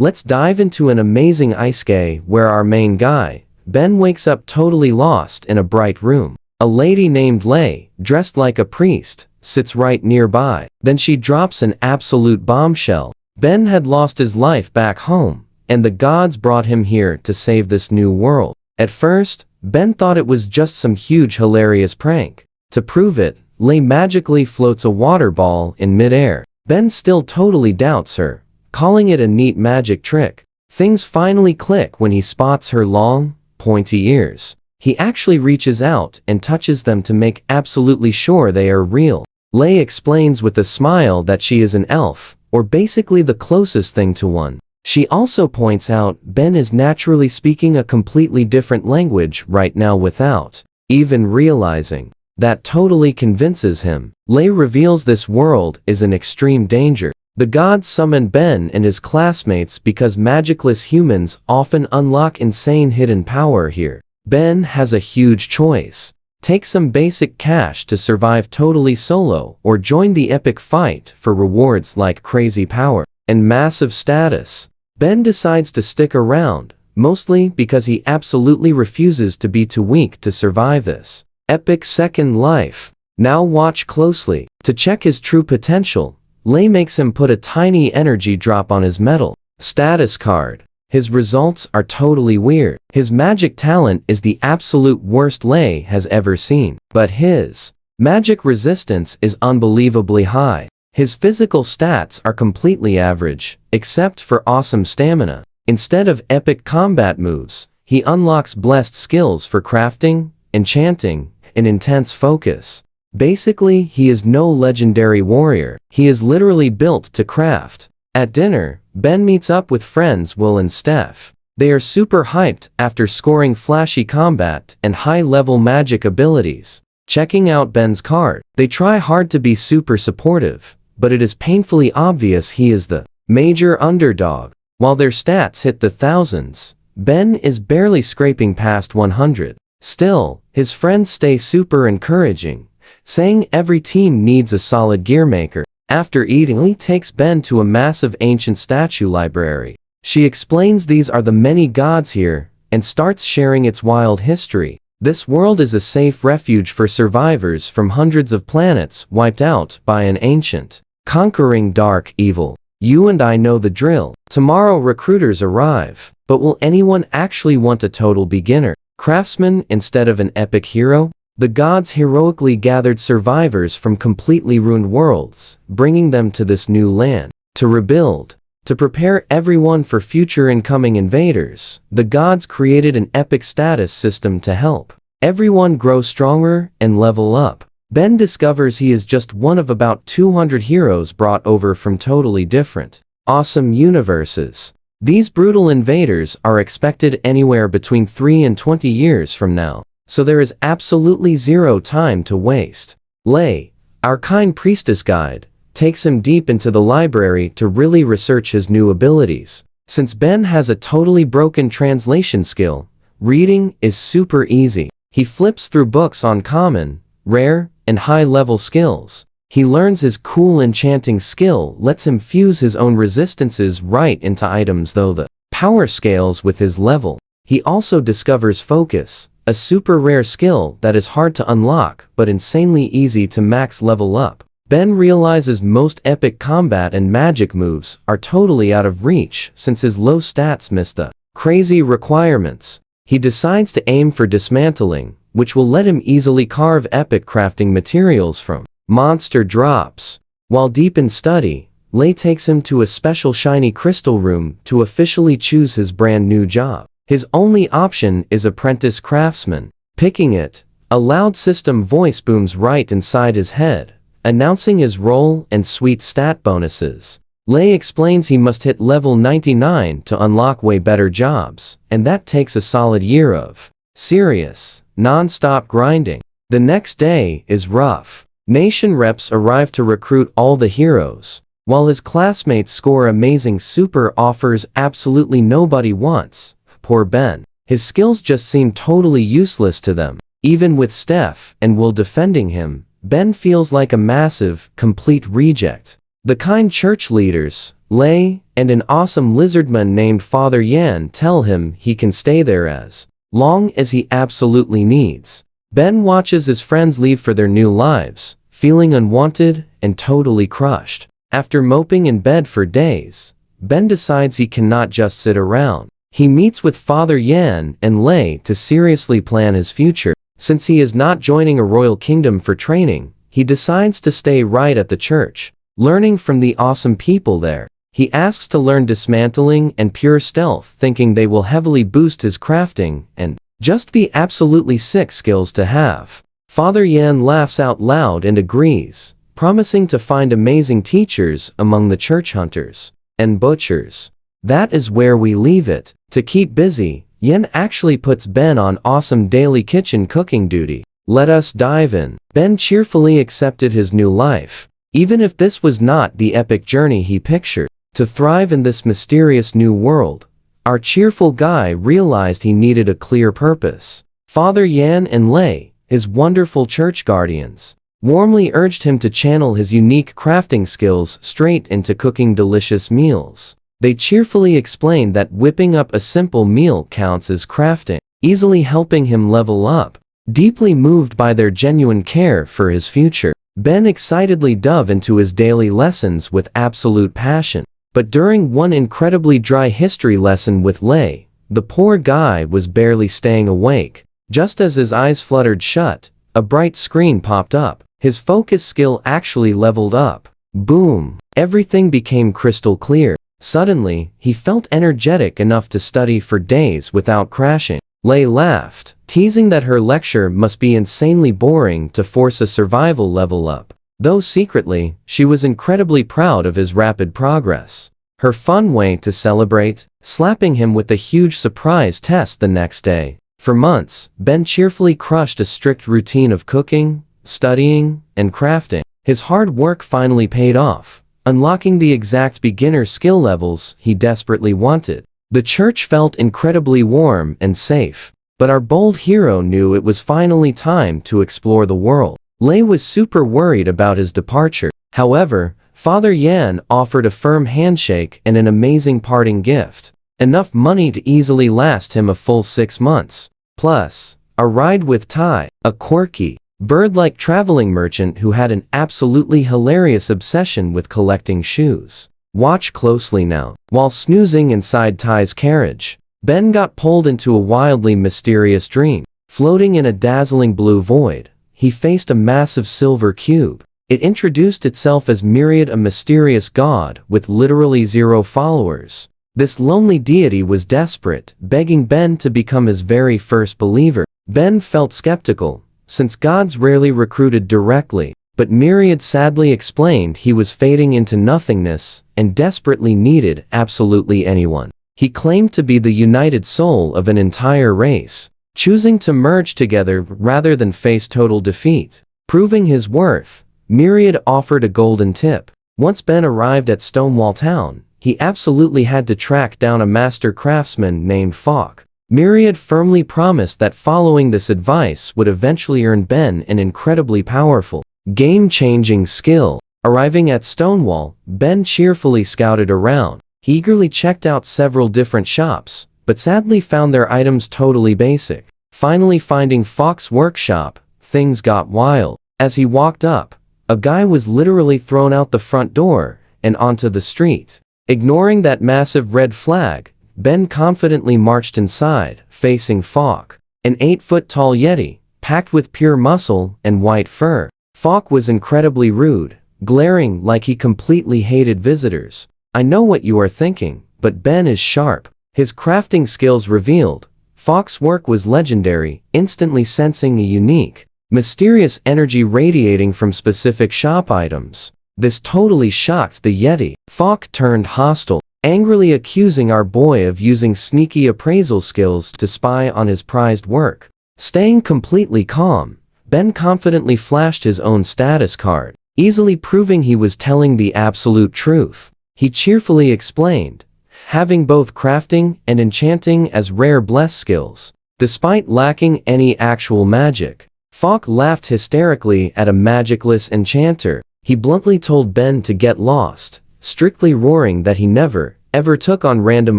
Let's dive into an amazing Isekai where our main guy, Ben, wakes up totally lost in a bright room. A lady named Lei, dressed like a priest, sits right nearby. Then she drops an absolute bombshell. Ben had lost his life back home, and the gods brought him here to save this new world. At first, Ben thought it was just some huge hilarious prank. To prove it, Lei magically floats a water ball in midair. Ben still totally doubts her, calling it a neat magic trick. Things finally click when he spots her long, pointy ears. He actually reaches out and touches them to make absolutely sure they are real. Lei explains with a smile that she is an elf, or basically the closest thing to one. She also points out Ben is naturally speaking a completely different language right now without even realizing. That totally convinces him. Lei reveals this world is in extreme danger. The gods summon Ben and his classmates because magicless humans often unlock insane hidden power here. Ben has a huge choice. Take some basic cash to survive totally solo, or join the epic fight for rewards like crazy power and massive status. Ben decides to stick around, mostly because he absolutely refuses to be too weak to survive this epic second life. Now watch closely. To check his true potential, Lei makes him put a tiny energy drop on his metal status card. His results are totally weird. His magic talent is the absolute worst Lei has ever seen, but his magic resistance is unbelievably high. His physical stats are completely average, except for awesome stamina. Instead of epic combat moves, he unlocks blessed skills for crafting, enchanting, and intense focus. Basically, he is no legendary warrior. He is literally built to craft. At dinner, Ben meets up with friends Will and Steph. They are super hyped after scoring flashy combat and high-level magic abilities. Checking out Ben's card, they try hard to be super supportive, but it is painfully obvious he is the major underdog. While their stats hit the thousands, Ben is barely scraping past 100. Still, his friends stay super encouraging, saying every team needs a solid gearmaker. After eating, Lee takes Ben to a massive ancient statue library. She explains these are the many gods here, and starts sharing its wild history. This world is a safe refuge for survivors from hundreds of planets wiped out by an ancient, conquering dark evil. You and I know the drill. Tomorrow recruiters arrive, but will anyone actually want a total beginner craftsman instead of an epic hero? The gods heroically gathered survivors from completely ruined worlds, bringing them to this new land to rebuild. To prepare everyone for future incoming invaders, the gods created an epic status system to help everyone grow stronger and level up. Ben discovers he is just one of about 200 heroes brought over from totally different, awesome universes. These brutal invaders are expected anywhere between 3 and 20 years from now, so there is absolutely zero time to waste. Lei, our kind priestess guide, takes him deep into the library to really research his new abilities. Since Ben has a totally broken translation skill, reading is super easy. He flips through books on common, rare, and high-level skills. He learns his cool enchanting skill lets him fuse his own resistances right into items though the power scales with his level. He also discovers focus, a super rare skill that is hard to unlock but insanely easy to max level up. Ben realizes most epic combat and magic moves are totally out of reach since his low stats miss the crazy requirements. He decides to aim for dismantling, which will let him easily carve epic crafting materials from monster drops. While deep in study, Lei takes him to a special shiny crystal room to officially choose his brand new job. His only option is apprentice craftsman. Picking it, a loud system voice booms right inside his head, announcing his role and sweet stat bonuses. Lei explains he must hit level 99 to unlock way better jobs, and that takes a solid year of serious, non-stop grinding. The next day is rough. Nation reps arrive to recruit all the heroes, while his classmates score amazing super offers absolutely nobody wants. Poor Ben. His skills just seem totally useless to them. Even with Steph and Will defending him, Ben feels like a massive, complete reject. The kind church leaders, Lei, and an awesome lizardman named Father Yan tell him he can stay there as long as he absolutely needs. Ben watches his friends leave for their new lives, feeling unwanted and totally crushed. After moping in bed for days, Ben decides he cannot just sit around. He meets with Father Yan and Lei to seriously plan his future. Since he is not joining a royal kingdom for training, he decides to stay right at the church, learning from the awesome people there. He asks to learn dismantling and pure stealth, thinking they will heavily boost his crafting and just be absolutely sick skills to have. Father Yan laughs out loud and agrees, promising to find amazing teachers among the church hunters and butchers. That is where we leave it. To keep busy, Yan actually puts Ben on awesome daily kitchen cooking duty. Let us dive in. Ben cheerfully accepted his new life, even if this was not the epic journey he pictured. To thrive in this mysterious new world, our cheerful guy realized he needed a clear purpose. Father Yan and Lei, his wonderful church guardians, warmly urged him to channel his unique crafting skills straight into cooking delicious meals. They cheerfully explained that whipping up a simple meal counts as crafting, easily helping him level up. Deeply moved by their genuine care for his future, Ben excitedly dove into his daily lessons with absolute passion. But during one incredibly dry history lesson with Lei, the poor guy was barely staying awake. Just as his eyes fluttered shut, a bright screen popped up. His focus skill actually leveled up. Boom! Everything became crystal clear. Suddenly, he felt energetic enough to study for days without crashing. Lei laughed, teasing that her lecture must be insanely boring to force a survival level up. Though secretly, she was incredibly proud of his rapid progress. Her fun way to celebrate, slapping him with a huge surprise test the next day. For months, Ben cheerfully crushed a strict routine of cooking, studying, and crafting. His hard work finally paid off, unlocking the exact beginner skill levels he desperately wanted. The church felt incredibly warm and safe, but our bold hero knew it was finally time to explore the world. Lei was super worried about his departure. However, Father Yan offered a firm handshake and an amazing parting gift. Enough money to easily last him a full 6 months. Plus, a ride with Tai, a quirky, bird-like traveling merchant who had an absolutely hilarious obsession with collecting shoes. Watch closely now. While snoozing inside Tai's carriage, Ben got pulled into a wildly mysterious dream. Floating in a dazzling blue void, he faced a massive silver cube. It introduced itself as Myriad, a mysterious god with literally 0 followers. This lonely deity was desperate, begging Ben to become his very first believer. Ben felt skeptical, since gods rarely recruited directly, but Myriad sadly explained he was fading into nothingness and desperately needed absolutely anyone. He claimed to be the united soul of an entire race, choosing to merge together rather than face total defeat. Proving his worth, Myriad offered a golden tip. Once Ben arrived at Stonewall Town, he absolutely had to track down a master craftsman named Falk. Myriad firmly promised that following this advice would eventually earn Ben an incredibly powerful, game-changing skill. Arriving at Stonewall, Ben cheerfully scouted around. He eagerly checked out several different shops, but sadly found their items totally basic. Finally finding Falk's workshop, things got wild. As he walked up, a guy was literally thrown out the front door and onto the street. Ignoring that massive red flag, Ben confidently marched inside, facing Falk, an 8-foot-tall yeti, packed with pure muscle and white fur. Falk was incredibly rude, glaring like he completely hated visitors. I know what you are thinking, but Ben is sharp. His crafting skills revealed. Falk's work was legendary, instantly sensing a unique, mysterious energy radiating from specific shop items. This totally shocked the yeti. Falk turned hostile, angrily accusing our boy of using sneaky appraisal skills to spy on his prized work. Staying completely calm, Ben confidently flashed his own status card, easily proving he was telling the absolute truth. He cheerfully explained, having both crafting and enchanting as rare bless skills, despite lacking any actual magic. Falk laughed hysterically at a magicless enchanter, He bluntly told Ben to get lost, strictly roaring that he never, ever took on random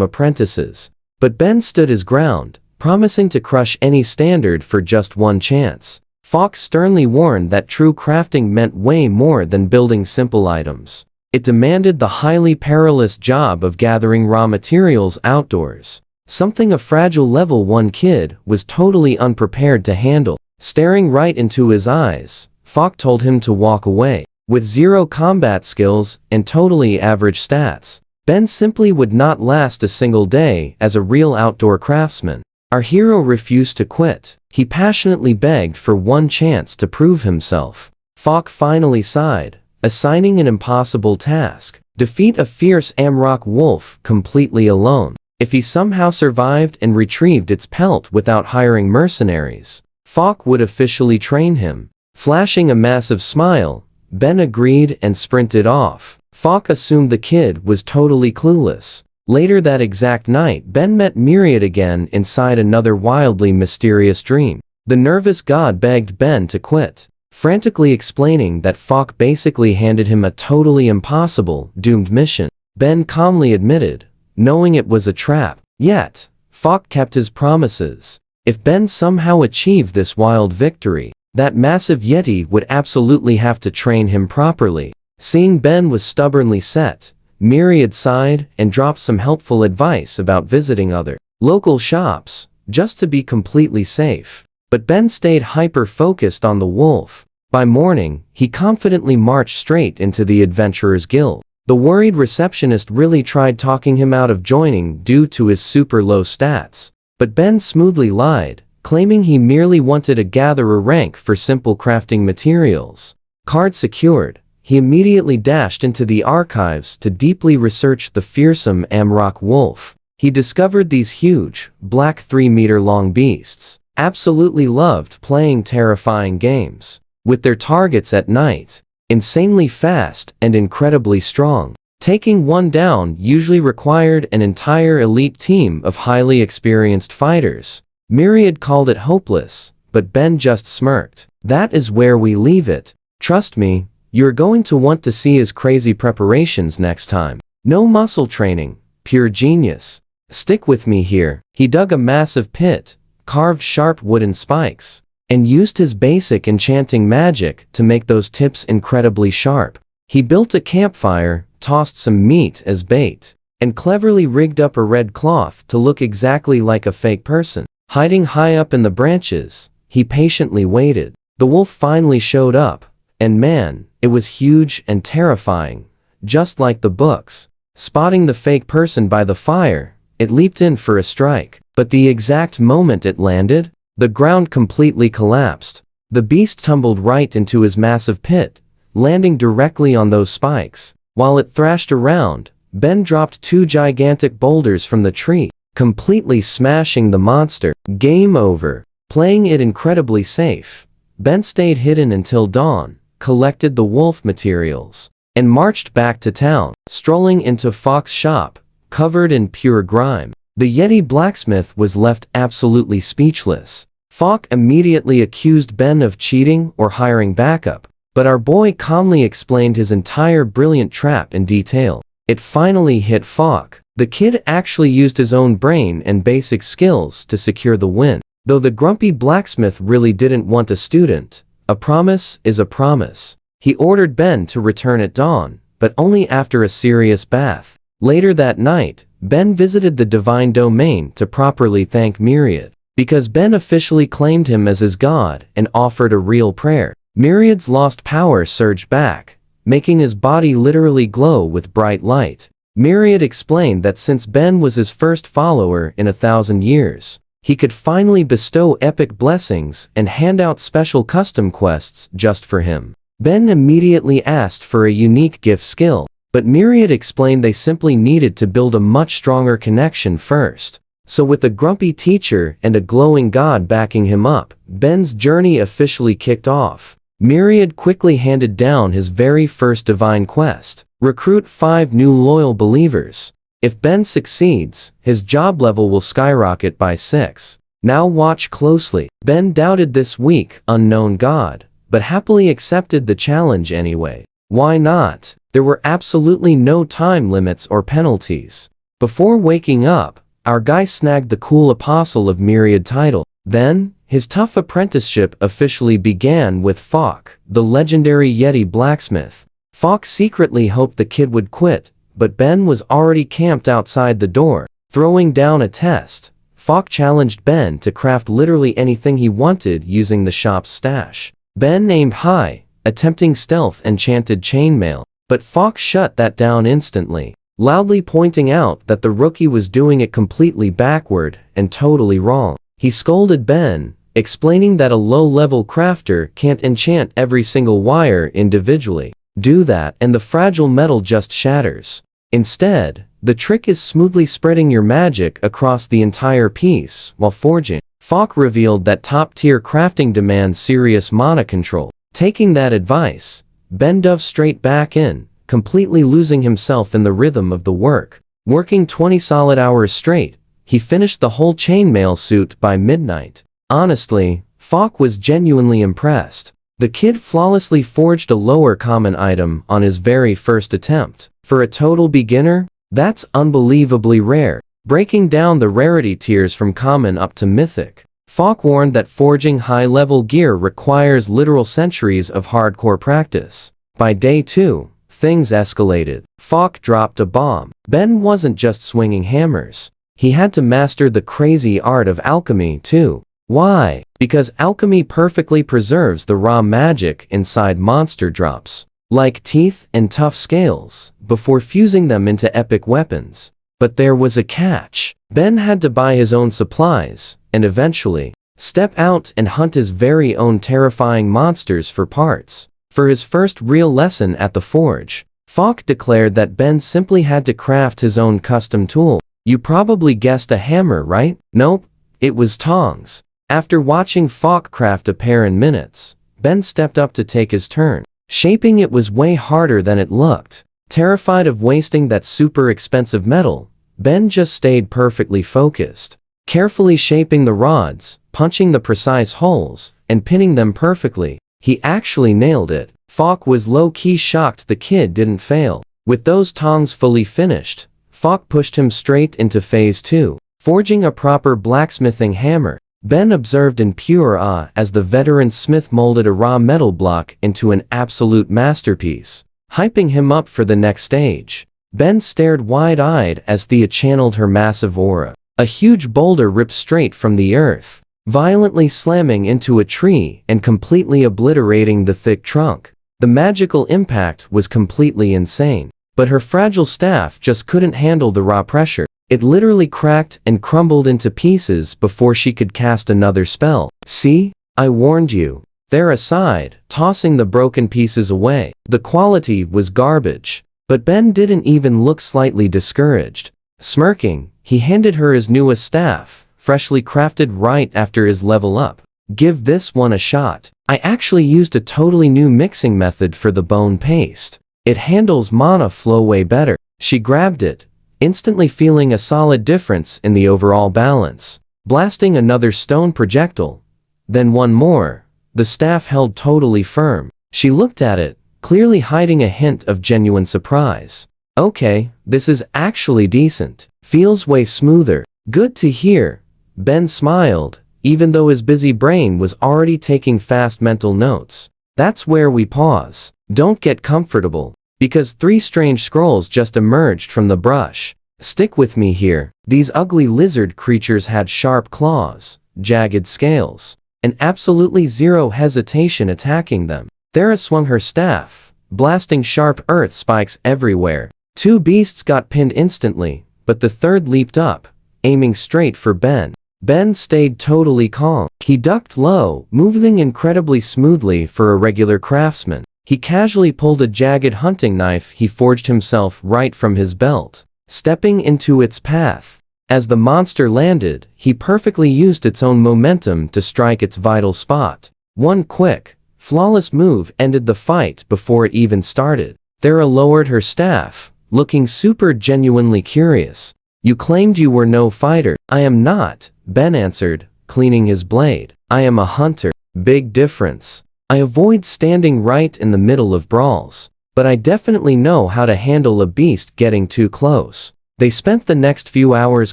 apprentices. But Ben stood his ground, promising to crush any standard for just one chance. Fox sternly warned that true crafting meant way more than building simple items. It demanded the highly perilous job of gathering raw materials outdoors, something a fragile level 1 kid was totally unprepared to handle. Staring right into his eyes, Fox told him to walk away. With zero combat skills and totally average stats, Ben simply would not last a single day as a real outdoor craftsman. Our hero refused to quit. He passionately begged for one chance to prove himself. Fox finally sighed, assigning an impossible task: defeat a fierce Amrock wolf completely alone. If he somehow survived and retrieved its pelt without hiring mercenaries, Fox would officially train him. Flashing a massive smile, Ben agreed and sprinted off. Fox assumed the kid was totally clueless. Later that exact night, Ben met Myriad again inside another wildly mysterious dream. The nervous god begged Ben to quit, frantically explaining that Fox basically handed him a totally impossible, doomed mission. Ben calmly admitted, knowing it was a trap. Yet, Fox kept his promises. If Ben somehow achieved this wild victory, that massive yeti would absolutely have to train him properly. Seeing Ben was stubbornly set, Myriad sighed and dropped some helpful advice about visiting other local shops, just to be completely safe. But Ben stayed hyper-focused on the wolf. By morning, he confidently marched straight into the Adventurers Guild. The worried receptionist really tried talking him out of joining due to his super low stats. But Ben smoothly lied, claiming he merely wanted a gatherer rank for simple crafting materials. Card secured, he immediately dashed into the archives to deeply research the fearsome Amrock wolf. He discovered these huge, black 3-meter-long beasts absolutely loved playing terrifying games with their targets at night. Insanely fast and incredibly strong. Taking one down usually required an entire elite team of highly experienced fighters. Myriad called it hopeless, but Ben just smirked. That is where we leave it. Trust me, you're going to want to see his crazy preparations next time. No muscle training, pure genius. Stick with me here. He dug a massive pit, carved sharp wooden spikes, and used his basic enchanting magic to make those tips incredibly sharp. He built a campfire, tossed some meat as bait, and cleverly rigged up a red cloth to look exactly like a fake person. Hiding high up in the branches, he patiently waited. The wolf finally showed up, and man, it was huge and terrifying, just like the books. Spotting the fake person by the fire, it leaped in for a strike. But the exact moment it landed, the ground completely collapsed. The beast tumbled right into his massive pit, landing directly on those spikes. While it thrashed around, Ben dropped 2 gigantic boulders from the tree, completely smashing the monster. Game over. Playing it incredibly safe, Ben stayed hidden until dawn, collected the wolf materials, and marched back to town. Strolling into Fox's shop, covered in pure grime, the Yeti blacksmith was left absolutely speechless. Fox immediately accused Ben of cheating or hiring backup, but our boy calmly explained his entire brilliant trap in detail. It finally hit Fox. The kid actually used his own brain and basic skills to secure the win. Though the grumpy blacksmith really didn't want a student, a promise is a promise. He ordered Ben to return at dawn, but only after a serious bath. Later that night, Ben visited the divine domain to properly thank Myriad, because Ben officially claimed him as his god and offered a real prayer. Myriad's lost power surged back, making his body literally glow with bright light. Myriad explained that since Ben was his first follower in 1,000 years, he could finally bestow epic blessings and hand out special custom quests just for him. Ben immediately asked for a unique gift skill, but Myriad explained they simply needed to build a much stronger connection first. So with a grumpy teacher and a glowing god backing him up, Ben's journey officially kicked off. Myriad quickly handed down his very first divine quest: recruit 5 new loyal believers. If Ben succeeds, his job level will skyrocket by 6. Now watch closely. Ben doubted this weak, unknown god, but happily accepted the challenge anyway. Why not? There were absolutely no time limits or penalties. Before waking up, our guy snagged the cool Apostle of Myriad title. Then, his tough apprenticeship officially began with Falk, the legendary Yeti blacksmith. Falk secretly hoped the kid would quit, but Ben was already camped outside the door. Throwing down a test, Falk challenged Ben to craft literally anything he wanted using the shop's stash. Ben aimed high, attempting stealth enchanted chainmail, but Falk shut that down instantly, loudly pointing out that the rookie was doing it completely backward and totally wrong. He scolded Ben, explaining that a low-level crafter can't enchant every single wire individually. Do that and the fragile metal just shatters. Instead, the trick is smoothly spreading your magic across the entire piece while forging. Falk revealed that top-tier crafting demands serious mana control. Taking that advice, Ben dove straight back in, completely losing himself in the rhythm of the work. Working 20 solid hours straight, he finished the whole chainmail suit by midnight. Honestly, Falk was genuinely impressed. The kid flawlessly forged a lower common item on his very first attempt. For a total beginner, that's unbelievably rare, breaking down the rarity tiers from common up to mythic. Falk warned that forging high-level gear requires literal centuries of hardcore practice. By day 2, things escalated. Falk dropped a bomb. Ben wasn't just swinging hammers. He had to master the crazy art of alchemy too. Why? Because alchemy perfectly preserves the raw magic inside monster drops, like teeth and tough scales, before fusing them into epic weapons. But there was a catch. Ben had to buy his own supplies, and eventually, step out and hunt his very own terrifying monsters for parts. For his first real lesson at the forge, Falk declared that Ben simply had to craft his own custom tool. You probably guessed a hammer, right? Nope, it was tongs. After watching Falk craft a pair in minutes, Ben stepped up to take his turn. Shaping it was way harder than it looked. Terrified of wasting that super expensive metal, Ben just stayed perfectly focused, carefully shaping the rods, punching the precise holes, and pinning them perfectly. He actually nailed it. Falk was low-key shocked the kid didn't fail. With those tongs fully finished, Falk pushed him straight into phase 2, forging a proper blacksmithing hammer. Ben observed in pure awe as the veteran smith molded a raw metal block into an absolute masterpiece, hyping him up for the next stage. Ben stared wide-eyed as Thea channeled her massive aura. A huge boulder ripped straight from the earth, violently slamming into a tree and completely obliterating the thick trunk. The magical impact was completely insane, but her fragile staff just couldn't handle the raw pressure. It literally cracked and crumbled into pieces before she could cast another spell. See? I warned you. Thea sighed, tossing the broken pieces away. The quality was garbage. But Ben didn't even look slightly discouraged. Smirking, he handed her his newest staff, freshly crafted right after his level up. Give this one a shot. I actually used a totally new mixing method for the bone paste. It handles mana flow way better. She grabbed it, instantly feeling a solid difference in the overall balance. Blasting another stone projectile, then one more, the staff held totally firm. She looked at it, clearly hiding a hint of genuine surprise. Okay, this is actually decent. Feels way smoother. Good to hear. Ben smiled, even though his busy brain was already taking fast mental notes. That's where we pause. Don't get comfortable, because 3 strange scrolls just emerged from the brush. Stick with me here. These ugly lizard creatures had sharp claws, jagged scales, and absolutely zero hesitation attacking them. Thea swung her staff, blasting sharp earth spikes everywhere. 2 beasts got pinned instantly, but the third leaped up, aiming straight for Ben. Ben stayed totally calm. He ducked low, moving incredibly smoothly for a regular craftsman. He casually pulled a jagged hunting knife he forged himself right from his belt, stepping into its path. As the monster landed, he perfectly used its own momentum to strike its vital spot. One quick, flawless move ended the fight before it even started. Thea lowered her staff, looking super genuinely curious. You claimed you were no fighter. I am not, Ben answered, cleaning his blade. I am a hunter. Big difference. I avoid standing right in the middle of brawls. but I definitely know how to handle a beast getting too close. They spent the next few hours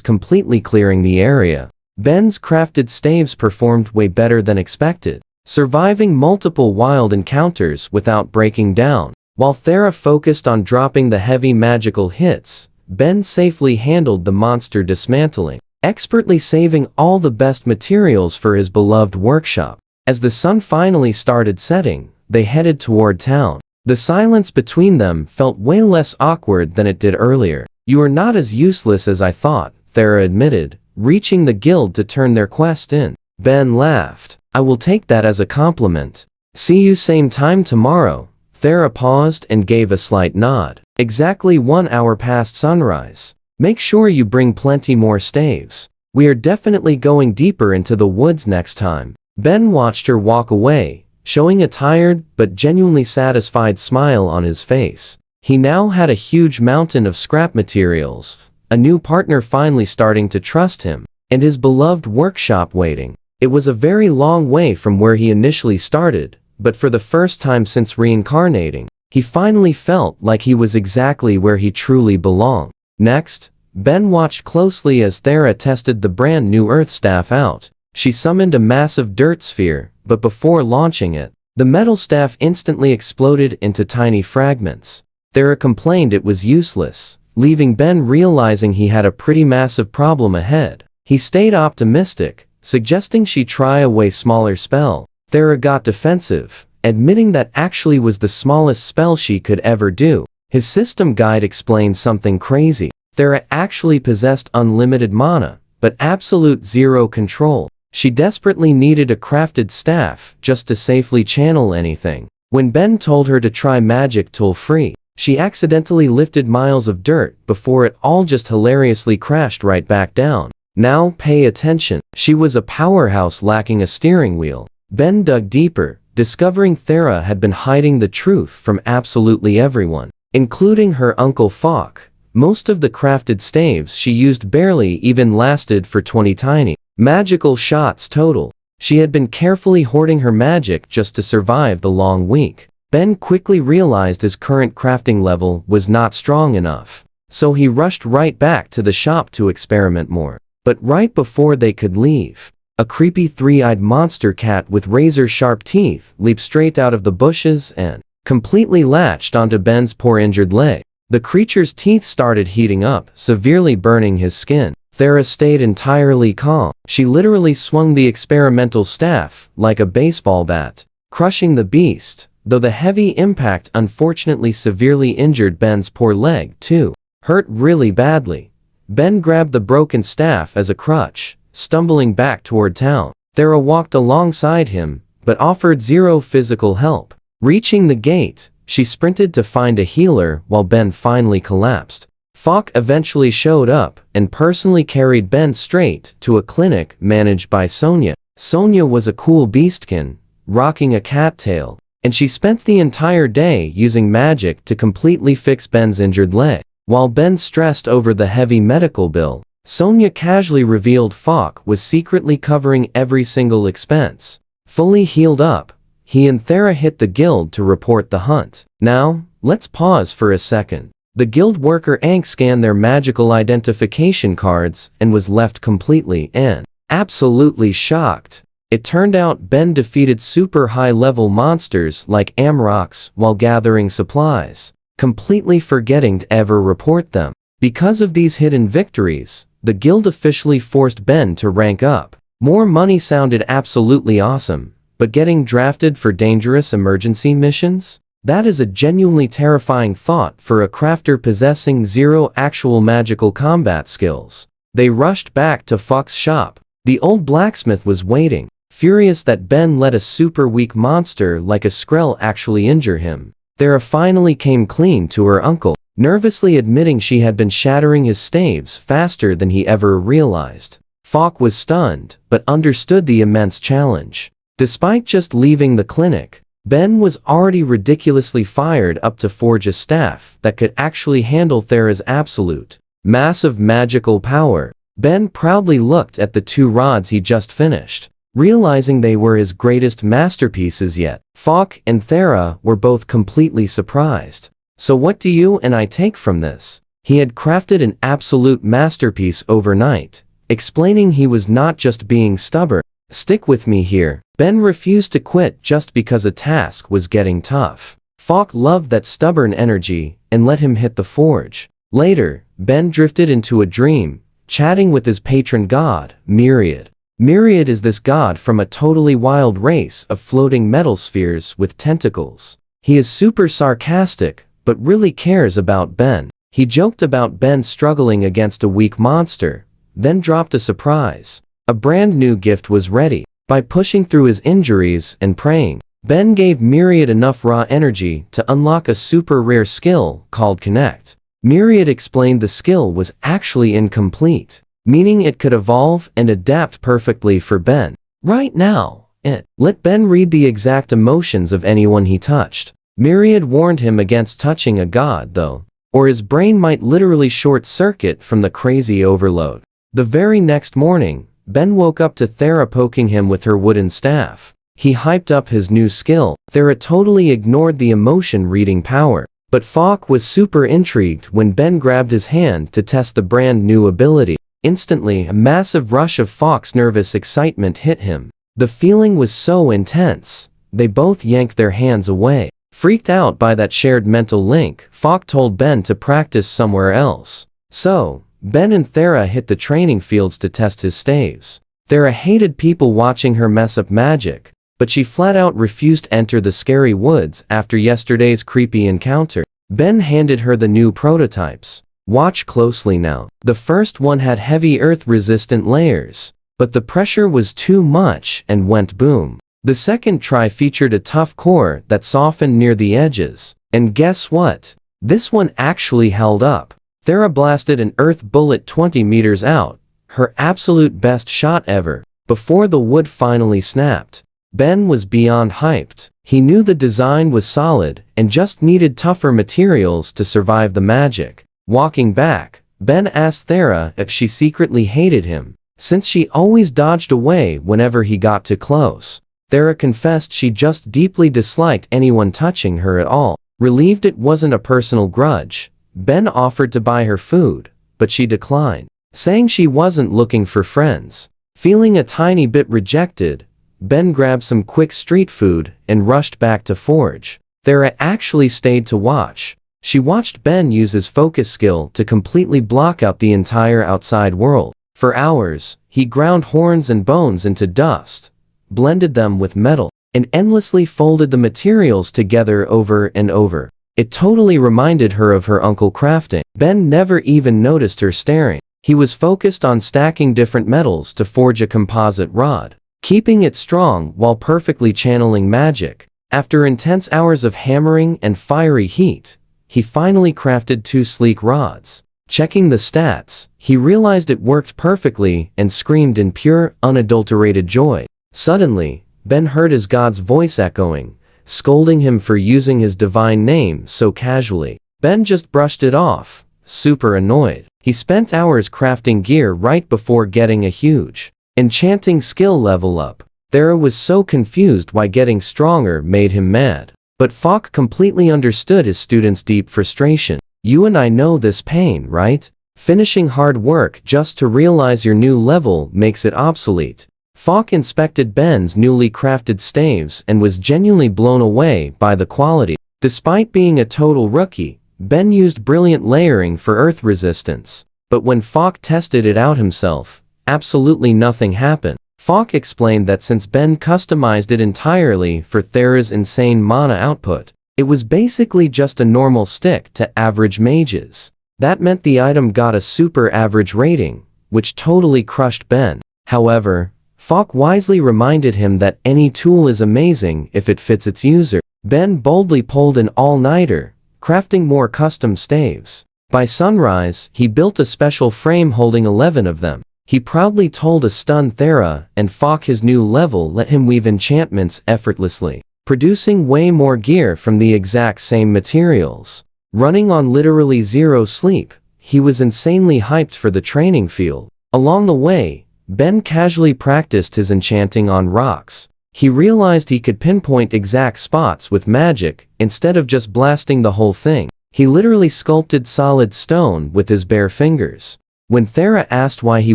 completely clearing the area. Ben's crafted staves performed way better than expected, surviving multiple wild encounters without breaking down. While Thera focused on dropping the heavy magical hits, Ben safely handled the monster dismantling, expertly saving all the best materials for his beloved workshop. As the sun finally started setting, they headed toward town. The silence between them felt way less awkward than it did earlier. "You are not as useless as I thought," Thera admitted, reaching the guild to turn their quest in. Ben laughed. "I will take that as a compliment. See you same time tomorrow." Thera paused and gave a slight nod. "Exactly 1 hour past sunrise. Make sure you bring plenty more staves. We are definitely going deeper into the woods next time." Ben watched her walk away, showing a tired but genuinely satisfied smile on his face. He now had a huge mountain of scrap materials, a new partner finally starting to trust him, and his beloved workshop waiting. It was a very long way from where he initially started, but for the first time since reincarnating, he finally felt like he was exactly where he truly belonged. Next, Ben watched closely as Thera tested the brand new Earth Staff out. She summoned a massive dirt sphere, but before launching it, the metal staff instantly exploded into tiny fragments. Thera complained it was useless, leaving Ben realizing he had a pretty massive problem ahead. He stayed optimistic, suggesting she try a way smaller spell. Thera got defensive, admitting that actually was the smallest spell she could ever do. His system guide explained something crazy. Thera actually possessed unlimited mana, but absolute zero control. She desperately needed a crafted staff just to safely channel anything. When Ben told her to try magic tool-free, she accidentally lifted miles of dirt before it all just hilariously crashed right back down. Now pay attention. She was a powerhouse lacking a steering wheel. Ben dug deeper, discovering Thera had been hiding the truth from absolutely everyone, including her uncle Falk. Most of the crafted staves she used barely even lasted for 20 tiny magical shots total. She had been carefully hoarding her magic just to survive the long week. Ben quickly realized his current crafting level was not strong enough, so he rushed right back to the shop to experiment more. But right before they could leave, a creepy three-eyed monster cat with razor-sharp teeth leaped straight out of the bushes and completely latched onto Ben's poor injured leg. The creature's teeth started heating up, severely burning his skin. Thera stayed entirely calm. She literally swung the experimental staff like a baseball bat, crushing the beast, though the heavy impact unfortunately severely injured Ben's poor leg too. Hurt really badly. Ben grabbed the broken staff as a crutch, stumbling back toward town. Thera walked alongside him, but offered zero physical help. Reaching the gate, she sprinted to find a healer while Ben finally collapsed. Falk eventually showed up and personally carried Ben straight to a clinic managed by Sonia. Sonia was a cool beastkin, rocking a cattail, and she spent the entire day using magic to completely fix Ben's injured leg. While Ben stressed over the heavy medical bill, Sonia casually revealed Falk was secretly covering every single expense. Fully healed up, he and Thera hit the guild to report the hunt. Now, let's pause for a second. The guild worker Ankh scanned their magical identification cards and was left completely and absolutely shocked. It turned out Ben defeated super high-level monsters like Amrox while gathering supplies, completely forgetting to ever report them. Because of these hidden victories, the guild officially forced Ben to rank up. More money sounded absolutely awesome, but getting drafted for dangerous emergency missions? That is a genuinely terrifying thought for a crafter possessing zero actual magical combat skills. They rushed back to Falk's shop. The old blacksmith was waiting, furious that Ben let a super weak monster like a Skrell actually injure him. Thera finally came clean to her uncle, nervously admitting she had been shattering his staves faster than he ever realized. Falk was stunned, but understood the immense challenge. Despite just leaving the clinic, Ben was already ridiculously fired up to forge a staff that could actually handle Thera's absolute, massive magical power. Ben proudly looked at the 2 rods he just finished. realizing they were his greatest masterpieces yet. Falk and Thera were both completely surprised. So what do you and I take from this? He had crafted an absolute masterpiece overnight, explaining he was not just being stubborn. Stick with me here. Ben refused to quit just because a task was getting tough. Falk loved that stubborn energy and let him hit the forge. Later, Ben drifted into a dream, chatting with his patron god, Myriad. Myriad is this god from a totally wild race of floating metal spheres with tentacles. He is super sarcastic, but really cares about Ben. He joked about Ben struggling against a weak monster, then dropped a surprise. A brand new gift was ready. By pushing through his injuries and praying, Ben gave Myriad enough raw energy to unlock a super rare skill called Connect. Myriad explained the skill was actually incomplete, meaning it could evolve and adapt perfectly for Ben. Right now, it let Ben read the exact emotions of anyone he touched. Myriad warned him against touching a god though, or his brain might literally short-circuit from the crazy overload. The very next morning, Ben woke up to Thera poking him with her wooden staff. He hyped up his new skill. Thera totally ignored the emotion-reading power, but Falk was super intrigued when Ben grabbed his hand to test the brand new ability. Instantly, a massive rush of Falk's nervous excitement hit him. The feeling was so intense, they both yanked their hands away. Freaked out by that shared mental link, Falk told Ben to practice somewhere else. So, Ben and Thera hit the training fields to test his staves. Thera hated people watching her mess up magic, but she flat out refused to enter the scary woods after yesterday's creepy encounter. Ben handed her the new prototypes. Watch closely now. The first one had heavy earth-resistant layers, but the pressure was too much and went boom. The second try featured a tough core that softened near the edges. And guess what? This one actually held up. Thera blasted an earth bullet 20 meters out, her absolute best shot ever, before the wood finally snapped. Ben was beyond hyped. He knew the design was solid and just needed tougher materials to survive the magic. Walking back, Ben asked Thera if she secretly hated him, since she always dodged away whenever he got too close. Thera confessed she just deeply disliked anyone touching her at all. Relieved it wasn't a personal grudge, Ben offered to buy her food, but she declined, saying she wasn't looking for friends. Feeling a tiny bit rejected, Ben grabbed some quick street food and rushed back to forge. Thera actually stayed to watch. She watched Ben use his focus skill to completely block out the entire outside world. For hours, he ground horns and bones into dust, blended them with metal, and endlessly folded the materials together over and over. It totally reminded her of her uncle crafting. Ben never even noticed her staring. He was focused on stacking different metals to forge a composite rod, keeping it strong while perfectly channeling magic. After intense hours of hammering and fiery heat, he finally crafted 2 sleek rods. Checking the stats, he realized it worked perfectly and screamed in pure, unadulterated joy. Suddenly, Ben heard his god's voice echoing, scolding him for using his divine name so casually. Ben just brushed it off, super annoyed. He spent hours crafting gear right before getting a huge, enchanting skill level up. Thera was so confused why getting stronger made him mad. But Falk completely understood his student's deep frustration. You and I know this pain, right? Finishing hard work just to realize your new level makes it obsolete. Falk inspected Ben's newly crafted staves and was genuinely blown away by the quality. Despite being a total rookie, Ben used brilliant layering for earth resistance. But when Falk tested it out himself, absolutely nothing happened. Falk explained that since Ben customized it entirely for Thera's insane mana output, it was basically just a normal stick to average mages. That meant the item got a super average rating, which totally crushed Ben. However, Falk wisely reminded him that any tool is amazing if it fits its user. Ben boldly pulled an all-nighter, crafting more custom staves. By sunrise, he built a special frame holding 11 of them. He proudly told a stunned Thera and Falk his new level let him weave enchantments effortlessly, producing way more gear from the exact same materials. Running on literally zero sleep, he was insanely hyped for the training field. Along the way, Ben casually practiced his enchanting on rocks. He realized he could pinpoint exact spots with magic instead of just blasting the whole thing. He literally sculpted solid stone with his bare fingers. When Thera asked why he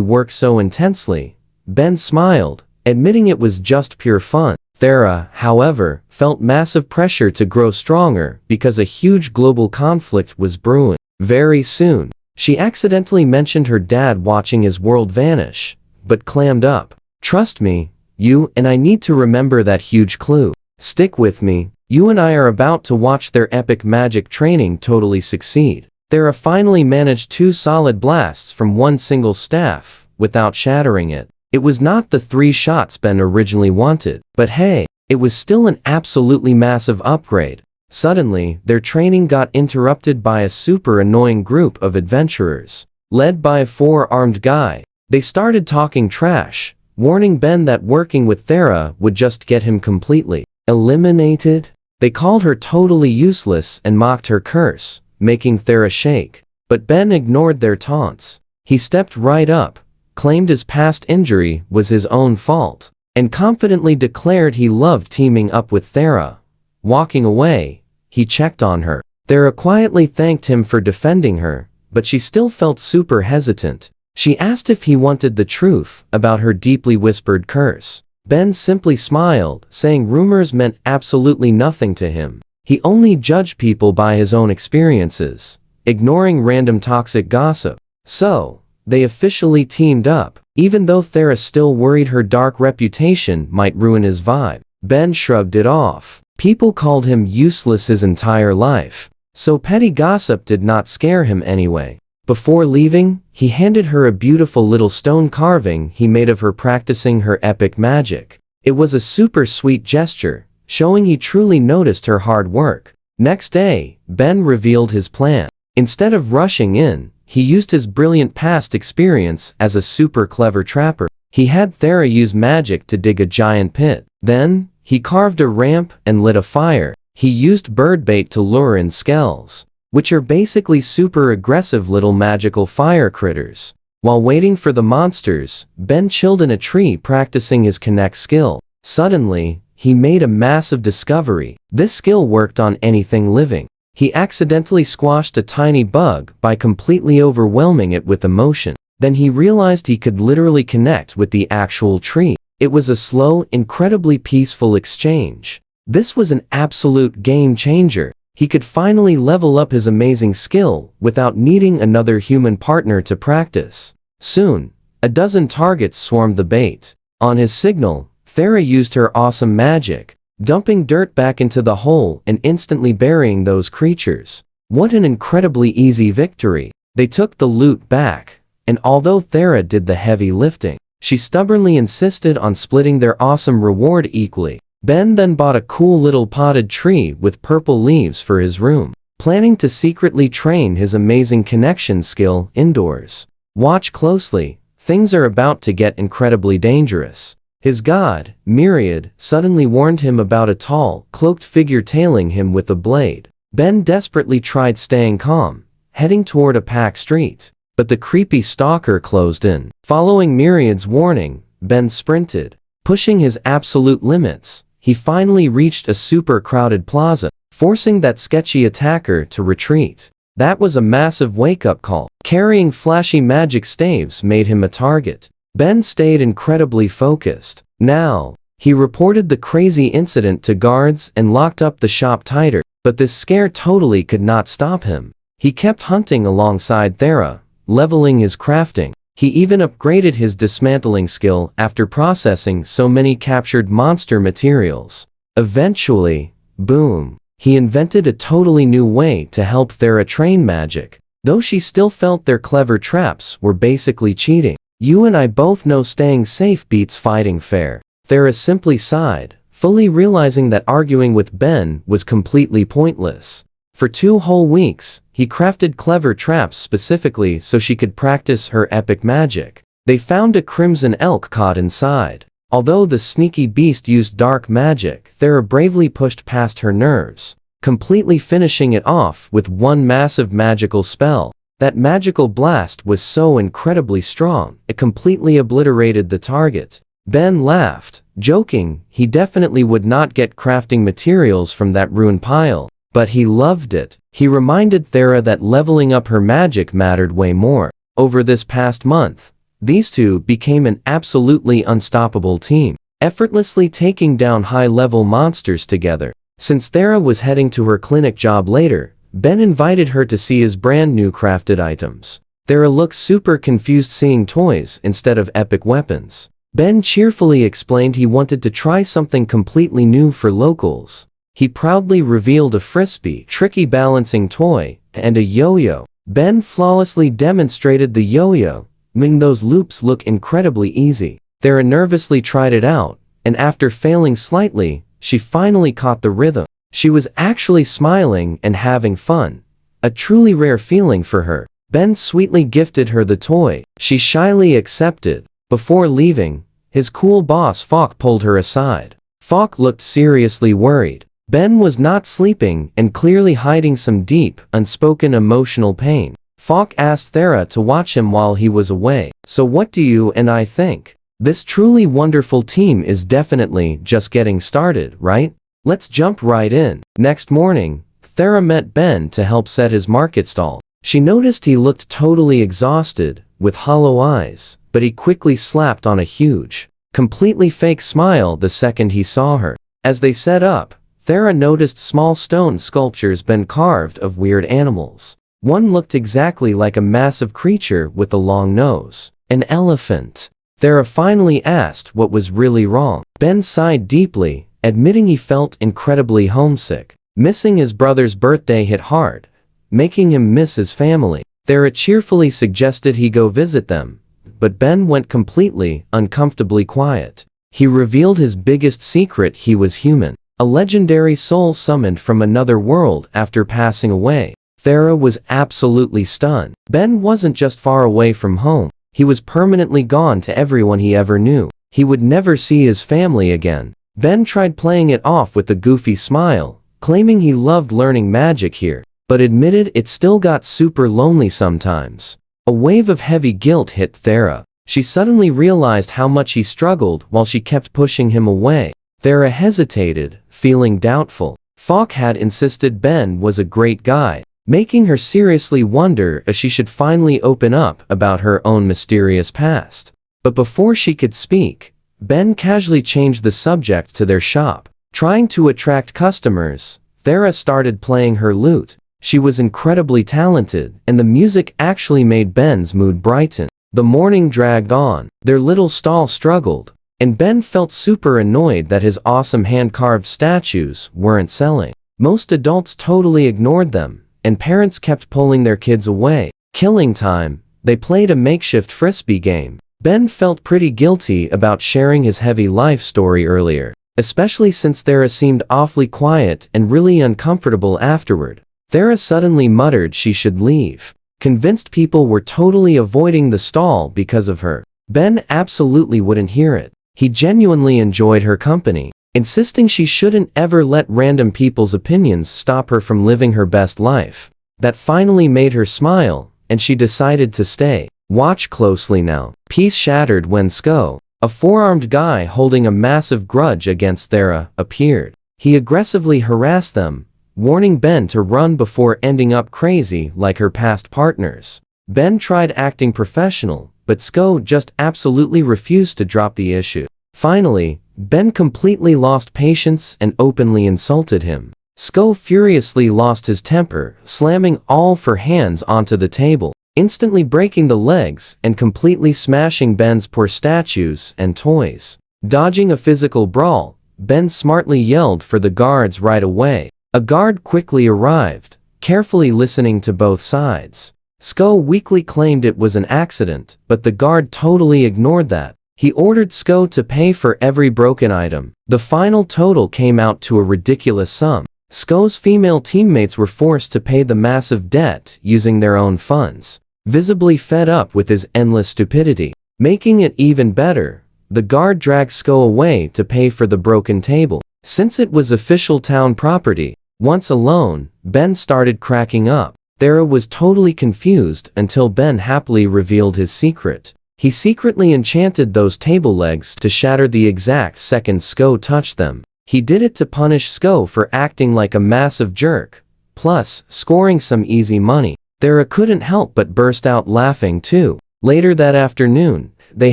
worked so intensely, Ben smiled, admitting it was just pure fun. Thera, however, felt massive pressure to grow stronger because a huge global conflict was brewing. Very soon, she accidentally mentioned her dad watching his world vanish, but clammed up. "Trust me, you and I need to remember that huge clue. Stick with me, you and I are about to watch their epic magic training totally succeed." Thera finally managed 2 solid blasts from one single staff, without shattering it. It was not the 3 shots Ben originally wanted, but hey, it was still an absolutely massive upgrade. Suddenly, their training got interrupted by a super annoying group of adventurers, led by a 4-armed guy. They started talking trash, warning Ben that working with Thera would just get him completely eliminated. They called her totally useless and mocked her curse, making Thera shake. But Ben ignored their taunts. He stepped right up, claimed his past injury was his own fault, and confidently declared he loved teaming up with Thera. Walking away, he checked on her. Thera quietly thanked him for defending her, but she still felt super hesitant. She asked if he wanted the truth about her deeply whispered curse. Ben simply smiled, saying rumors meant absolutely nothing to him. He only judged people by his own experiences, ignoring random toxic gossip. So, they officially teamed up, even though Thera still worried her dark reputation might ruin his vibe. Ben shrugged it off. People called him useless his entire life, so petty gossip did not scare him anyway. Before leaving, he handed her a beautiful little stone carving he made of her practicing her epic magic. It was a super sweet gesture, showing he truly noticed her hard work. Next day, Ben revealed his plan. Instead of rushing in, he used his brilliant past experience as a super clever trapper. He had Thera use magic to dig a giant pit. Then, he carved a ramp and lit a fire. He used bird bait to lure in skells, which are basically super aggressive little magical fire critters. While waiting for the monsters, Ben chilled in a tree practicing his connect skill. Suddenly, he made a massive discovery. This skill worked on anything living. He accidentally squashed a tiny bug by completely overwhelming it with emotion. Then he realized he could literally connect with the actual tree. It was a slow, incredibly peaceful exchange. This was an absolute game changer. He could finally level up his amazing skill without needing another human partner to practice. Soon, a dozen targets swarmed the bait. On his signal, Thera used her awesome magic, dumping dirt back into the hole and instantly burying those creatures. What an incredibly easy victory. They took the loot back, and although Thera did the heavy lifting, she stubbornly insisted on splitting their awesome reward equally. Ben then bought a cool little potted tree with purple leaves for his room, planning to secretly train his amazing connection skill indoors. Watch closely, things are about to get incredibly dangerous. His god, Myriad, suddenly warned him about a tall, cloaked figure tailing him with a blade. Ben desperately tried staying calm, heading toward a packed street, but the creepy stalker closed in. Following Myriad's warning, Ben sprinted, pushing his absolute limits. He finally reached a super crowded plaza, forcing that sketchy attacker to retreat. That was a massive wake-up call. Carrying flashy magic staves made him a target. Ben stayed incredibly focused. Now, he reported the crazy incident to guards and locked up the shop tighter, but this scare totally could not stop him. He kept hunting alongside Thera, leveling his crafting. He even upgraded his dismantling skill after processing so many captured monster materials. Eventually, boom, he invented a totally new way to help Thera train magic, though she still felt their clever traps were basically cheating. You and I both know staying safe beats fighting fair. Thera simply sighed, fully realizing that arguing with Ben was completely pointless. For 2 whole weeks, he crafted clever traps specifically so she could practice her epic magic. They found a crimson elk caught inside. Although the sneaky beast used dark magic, Thera bravely pushed past her nerves, completely finishing it off with one massive magical spell. That magical blast was so incredibly strong, it completely obliterated the target. Ben laughed, joking he definitely would not get crafting materials from that ruined pile, but he loved it. He reminded Thera that leveling up her magic mattered way more. Over this past month, these two became an absolutely unstoppable team, effortlessly taking down high-level monsters together. Since Thera was heading to her clinic job later, Ben invited her to see his brand new crafted items. Thera looked super confused seeing toys instead of epic weapons. Ben cheerfully explained he wanted to try something completely new for locals. He proudly revealed a frisbee, tricky balancing toy, and a yo-yo. Ben flawlessly demonstrated the yo-yo, making those loops look incredibly easy. Thera nervously tried it out, and after failing slightly, she finally caught the rhythm. She was actually smiling and having fun. A truly rare feeling for her. Ben sweetly gifted her the toy. She shyly accepted. Before leaving, his cool boss Falk pulled her aside. Falk looked seriously worried. Ben was not sleeping and clearly hiding some deep, unspoken emotional pain. Falk asked Thera to watch him while he was away. So what do you and I think? This truly wonderful team is definitely just getting started, right? Let's jump right in. Next morning, Thera met Ben to help set his market stall. She noticed he looked totally exhausted, with hollow eyes, but he quickly slapped on a huge, completely fake smile the second he saw her. As they set up, Thera noticed small stone sculptures Ben carved of weird animals. One looked exactly like a massive creature with a long nose. An elephant. Thera finally asked what was really wrong. Ben sighed deeply, admitting he felt incredibly homesick. Missing his brother's birthday hit hard, making him miss his family. Thera cheerfully suggested he go visit them, but Ben went completely, uncomfortably quiet. He revealed his biggest secret: he was human. A legendary soul summoned from another world after passing away. Thera was absolutely stunned. Ben wasn't just far away from home, he was permanently gone to everyone he ever knew. He would never see his family again. Ben tried playing it off with a goofy smile, claiming he loved learning magic here, but admitted it still got super lonely sometimes. A wave of heavy guilt hit Thera. She suddenly realized how much he struggled while she kept pushing him away. Thera hesitated, feeling doubtful. Falk had insisted Ben was a great guy, making her seriously wonder if she should finally open up about her own mysterious past. But before she could speak, Ben casually changed the subject to their shop. Trying to attract customers, Thera started playing her lute. She was incredibly talented, and the music actually made Ben's mood brighten. The morning dragged on. Their little stall struggled, and Ben felt super annoyed that his awesome hand-carved statues weren't selling. Most adults totally ignored them, and parents kept pulling their kids away. Killing time, they played a makeshift frisbee game. Ben felt pretty guilty about sharing his heavy life story earlier, especially since Thera seemed awfully quiet and really uncomfortable afterward. Thera suddenly muttered she should leave, convinced people were totally avoiding the stall because of her. Ben absolutely wouldn't hear it. He genuinely enjoyed her company, insisting she shouldn't ever let random people's opinions stop her from living her best life. That finally made her smile, and she decided to stay. Watch closely now. Peace shattered when Sko, a four-armed guy holding a massive grudge against Thera, appeared. He aggressively harassed them, warning Ben to run before ending up crazy like her past partners. Ben tried acting professional, but Sko just absolutely refused to drop the issue. Finally, Ben completely lost patience and openly insulted him. Sko furiously lost his temper, slamming all four hands onto the table, instantly breaking the legs and completely smashing Ben's poor statues and toys. Dodging a physical brawl, Ben smartly yelled for the guards right away. A guard quickly arrived, carefully listening to both sides. Sko weakly claimed it was an accident, but the guard totally ignored that. He ordered Sko to pay for every broken item. The final total came out to a ridiculous sum. Sko's female teammates were forced to pay the massive debt using their own funds, visibly fed up with his endless stupidity. Making it even better, the guard dragged Sko away to pay for the broken table. Since it was official town property, once alone, Ben started cracking up. Thera was totally confused until Ben happily revealed his secret. He secretly enchanted those table legs to shatter the exact second Sko touched them. He did it to punish Sko for acting like a massive jerk, plus scoring some easy money. Thera couldn't help but burst out laughing too. Later that afternoon, they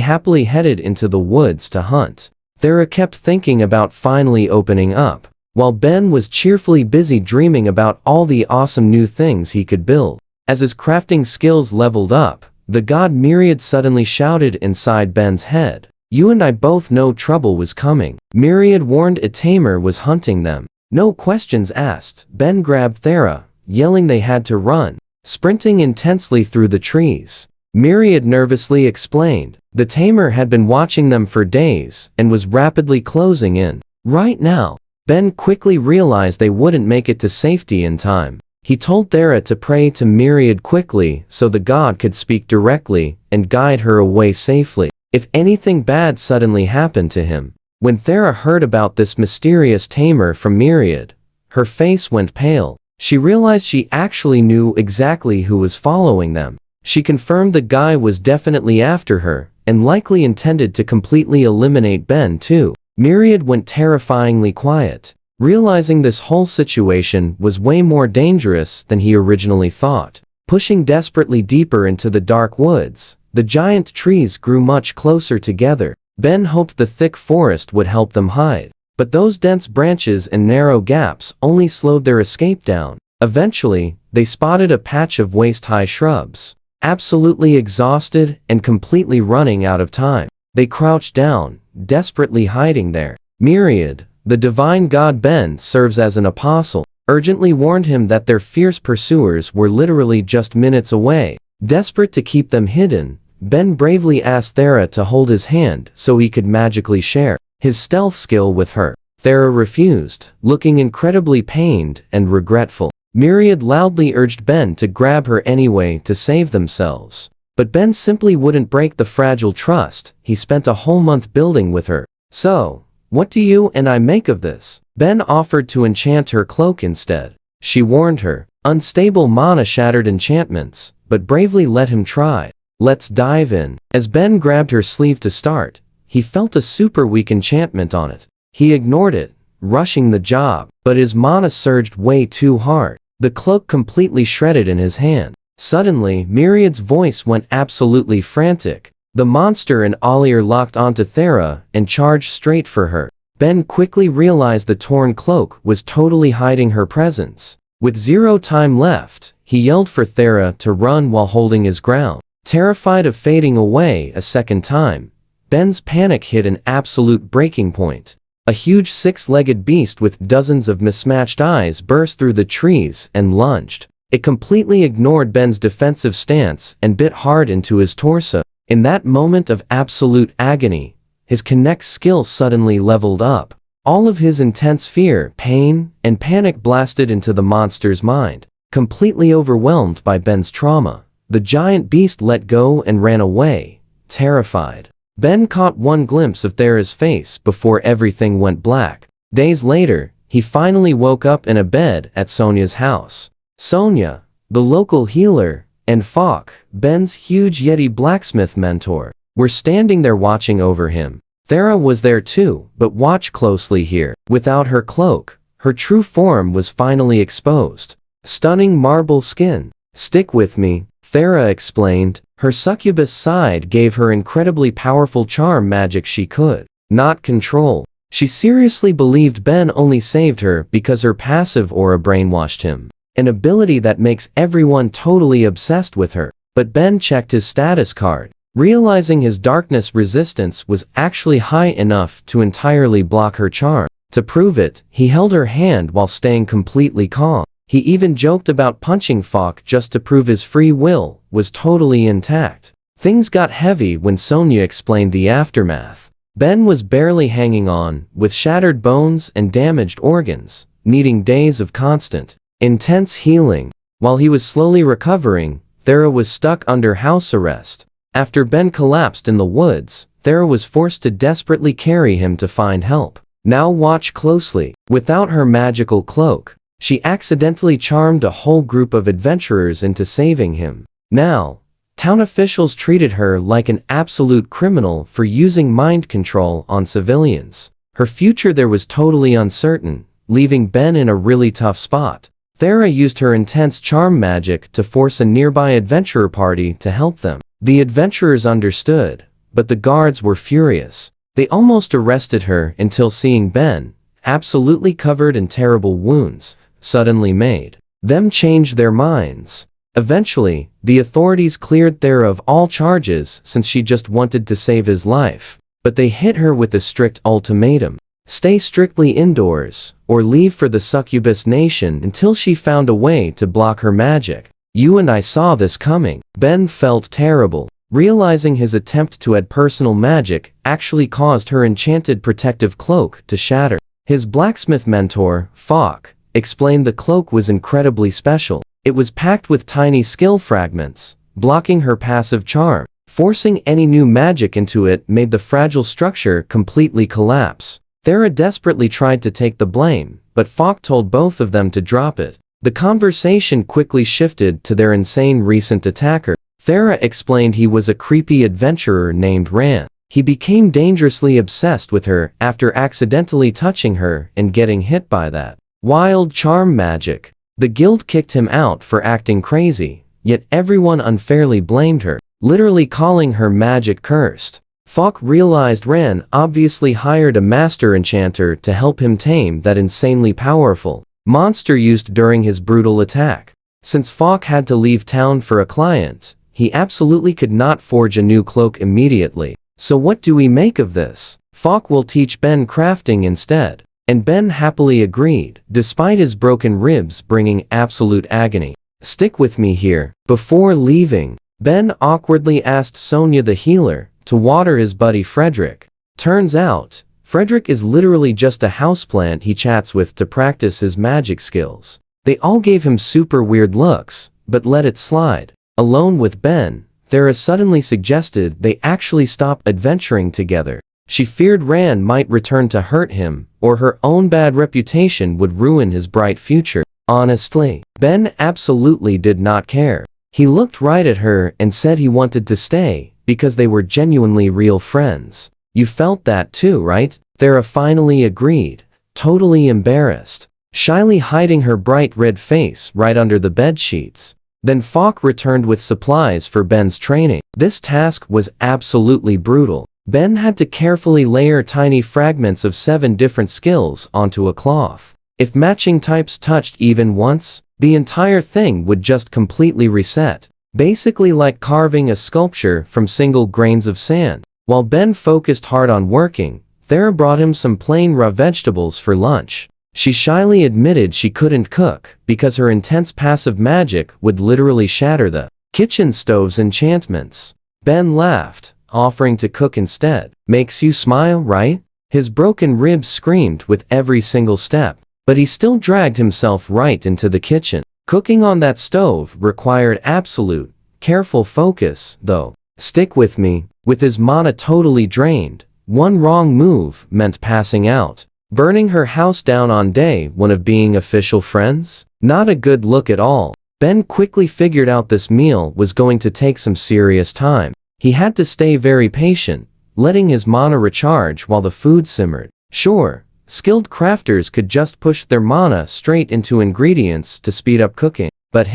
happily headed into the woods to hunt. Thera kept thinking about finally opening up, while Ben was cheerfully busy dreaming about all the awesome new things he could build. As his crafting skills leveled up, the god Myriad suddenly shouted inside Ben's head. "You and I both know trouble was coming." Myriad warned a tamer was hunting them. No questions asked, Ben grabbed Thera, yelling they had to run, sprinting intensely through the trees. Myriad nervously explained, the tamer had been watching them for days and was rapidly closing in. Right now, Ben quickly realized they wouldn't make it to safety in time. He told Thera to pray to Myriad quickly so the god could speak directly and guide her away safely if anything bad suddenly happened to him. When Thera heard about this mysterious tamer from Myriad, her face went pale. She realized she actually knew exactly who was following them. She confirmed the guy was definitely after her and likely intended to completely eliminate Ben too. Myriad went terrifyingly quiet, realizing this whole situation was way more dangerous than he originally thought. Pushing desperately deeper into the dark woods, the giant trees grew much closer together. Ben hoped the thick forest would help them hide, but those dense branches and narrow gaps only slowed their escape down. Eventually, they spotted a patch of waist-high shrubs. Absolutely exhausted and completely running out of time, they crouched down, desperately hiding there. Myriad, the divine god Ben serves as an apostle, urgently warned him that their fierce pursuers were literally just minutes away. Desperate to keep them hidden, Ben bravely asked Thera to hold his hand so he could magically share his stealth skill with her. Thera refused, looking incredibly pained and regretful. Myriad loudly urged Ben to grab her anyway to save themselves. But Ben simply wouldn't break the fragile trust he spent a whole month building with her. "So, what do you and I make of this?" Ben offered to enchant her cloak instead. She warned her, unstable mana shattered enchantments, but bravely let him try. "Let's dive in." As Ben grabbed her sleeve to start, he felt a super weak enchantment on it. He ignored it, rushing the job, but his mana surged way too hard. The cloak completely shredded in his hand. Suddenly, Myriad's voice went absolutely frantic. The monster and Olir locked onto Thera and charged straight for her. Ben quickly realized the torn cloak was totally hiding her presence. With zero time left, he yelled for Thera to run while holding his ground. Terrified of fading away a second time, Ben's panic hit an absolute breaking point. A huge six-legged beast with dozens of mismatched eyes burst through the trees and lunged. It completely ignored Ben's defensive stance and bit hard into his torso. In that moment of absolute agony, his connect skill suddenly leveled up. All of his intense fear, pain, and panic blasted into the monster's mind. Completely overwhelmed by Ben's trauma, the giant beast let go and ran away, terrified. Ben caught one glimpse of Thera's face before everything went black. Days later, he finally woke up in a bed at Sonia's house. Sonia, the local healer, and Falk, Ben's huge Yeti blacksmith mentor, were standing there watching over him. Thera was there too, but watch closely here. Without her cloak, her true form was finally exposed. Stunning marble skin. "Stick with me," Thera explained. Her succubus side gave her incredibly powerful charm magic she could not control. She seriously believed Ben only saved her because her passive aura brainwashed him, an ability that makes everyone totally obsessed with her. But Ben checked his status card, realizing his darkness resistance was actually high enough to entirely block her charm. To prove it, he held her hand while staying completely calm. He even joked about punching Falk just to prove his free will was totally intact. Things got heavy when Sonia explained the aftermath. Ben was barely hanging on, with shattered bones and damaged organs, needing days of constant, intense healing. While he was slowly recovering, Thera was stuck under house arrest. After Ben collapsed in the woods, Thera was forced to desperately carry him to find help. Now watch closely. Without her magical cloak, She accidentally charmed a whole group of adventurers into saving him. Now, town officials treated her like an absolute criminal for using mind control on civilians. Her future there was totally uncertain, leaving Ben in a really tough spot. Thera used her intense charm magic to force a nearby adventurer party to help them. The adventurers understood, but the guards were furious. They almost arrested her until seeing Ben, absolutely covered in terrible wounds, suddenly made them change their minds. Eventually, the authorities cleared Thera of all charges since she just wanted to save his life. But they hit her with a strict ultimatum. Stay strictly indoors, or leave for the succubus nation until she found a way to block her magic. You and I saw this coming. Ben felt terrible, realizing his attempt to add personal magic actually caused her enchanted protective cloak to shatter. His blacksmith mentor, Falk, explained the cloak was incredibly special. It was packed with tiny skill fragments, blocking her passive charm. Forcing any new magic into it made the fragile structure completely collapse. Thera desperately tried to take the blame, but Falk told both of them to drop it. The conversation quickly shifted to their insane recent attacker. Thera explained he was a creepy adventurer named Ran. He became dangerously obsessed with her after accidentally touching her and getting hit by that wild charm magic. The guild kicked him out for acting crazy, yet everyone unfairly blamed her, literally calling her magic cursed. Falk realized Ran obviously hired a master enchanter to help him tame that insanely powerful monster used during his brutal attack. Since Falk had to leave town for a client, he absolutely could not forge a new cloak immediately. So what do we make of this? Falk will teach Ben crafting instead. And Ben happily agreed, despite his broken ribs bringing absolute agony. Stick with me here. Before leaving, Ben awkwardly asked Sonia the healer to water his buddy Frederick. Turns out, Frederick is literally just a houseplant he chats with to practice his magic skills. They all gave him super weird looks, but let it slide. Alone with Ben, Thera suddenly suggested they actually stop adventuring together. She feared Ran might return to hurt him, or her own bad reputation would ruin his bright future. Honestly, Ben absolutely did not care. He looked right at her and said he wanted to stay, because they were genuinely real friends. You felt that too, right? Thera finally agreed, totally embarrassed, shyly hiding her bright red face right under the bed sheets. Then Falk returned with supplies for Ben's training. This task was absolutely brutal. Ben had to carefully layer tiny fragments of 7 different skills onto a cloth. If matching types touched even once, the entire thing would just completely reset. Basically like carving a sculpture from single grains of sand. While Ben focused hard on working, Thera brought him some plain raw vegetables for lunch. She shyly admitted she couldn't cook because her intense passive magic would literally shatter the kitchen stove's enchantments. Ben laughed, offering to cook instead. Makes you smile, right? His broken ribs screamed with every single step, but he still dragged himself right into the kitchen. Cooking on that stove required absolute, careful focus, though. Stick with me. With his mana totally drained, one wrong move meant passing out. Burning her house down on day 1 of being official friends? Not a good look at all. Ben quickly figured out this meal was going to take some serious time. He had to stay very patient, letting his mana recharge while the food simmered. Sure, skilled crafters could just push their mana straight into ingredients to speed up cooking. But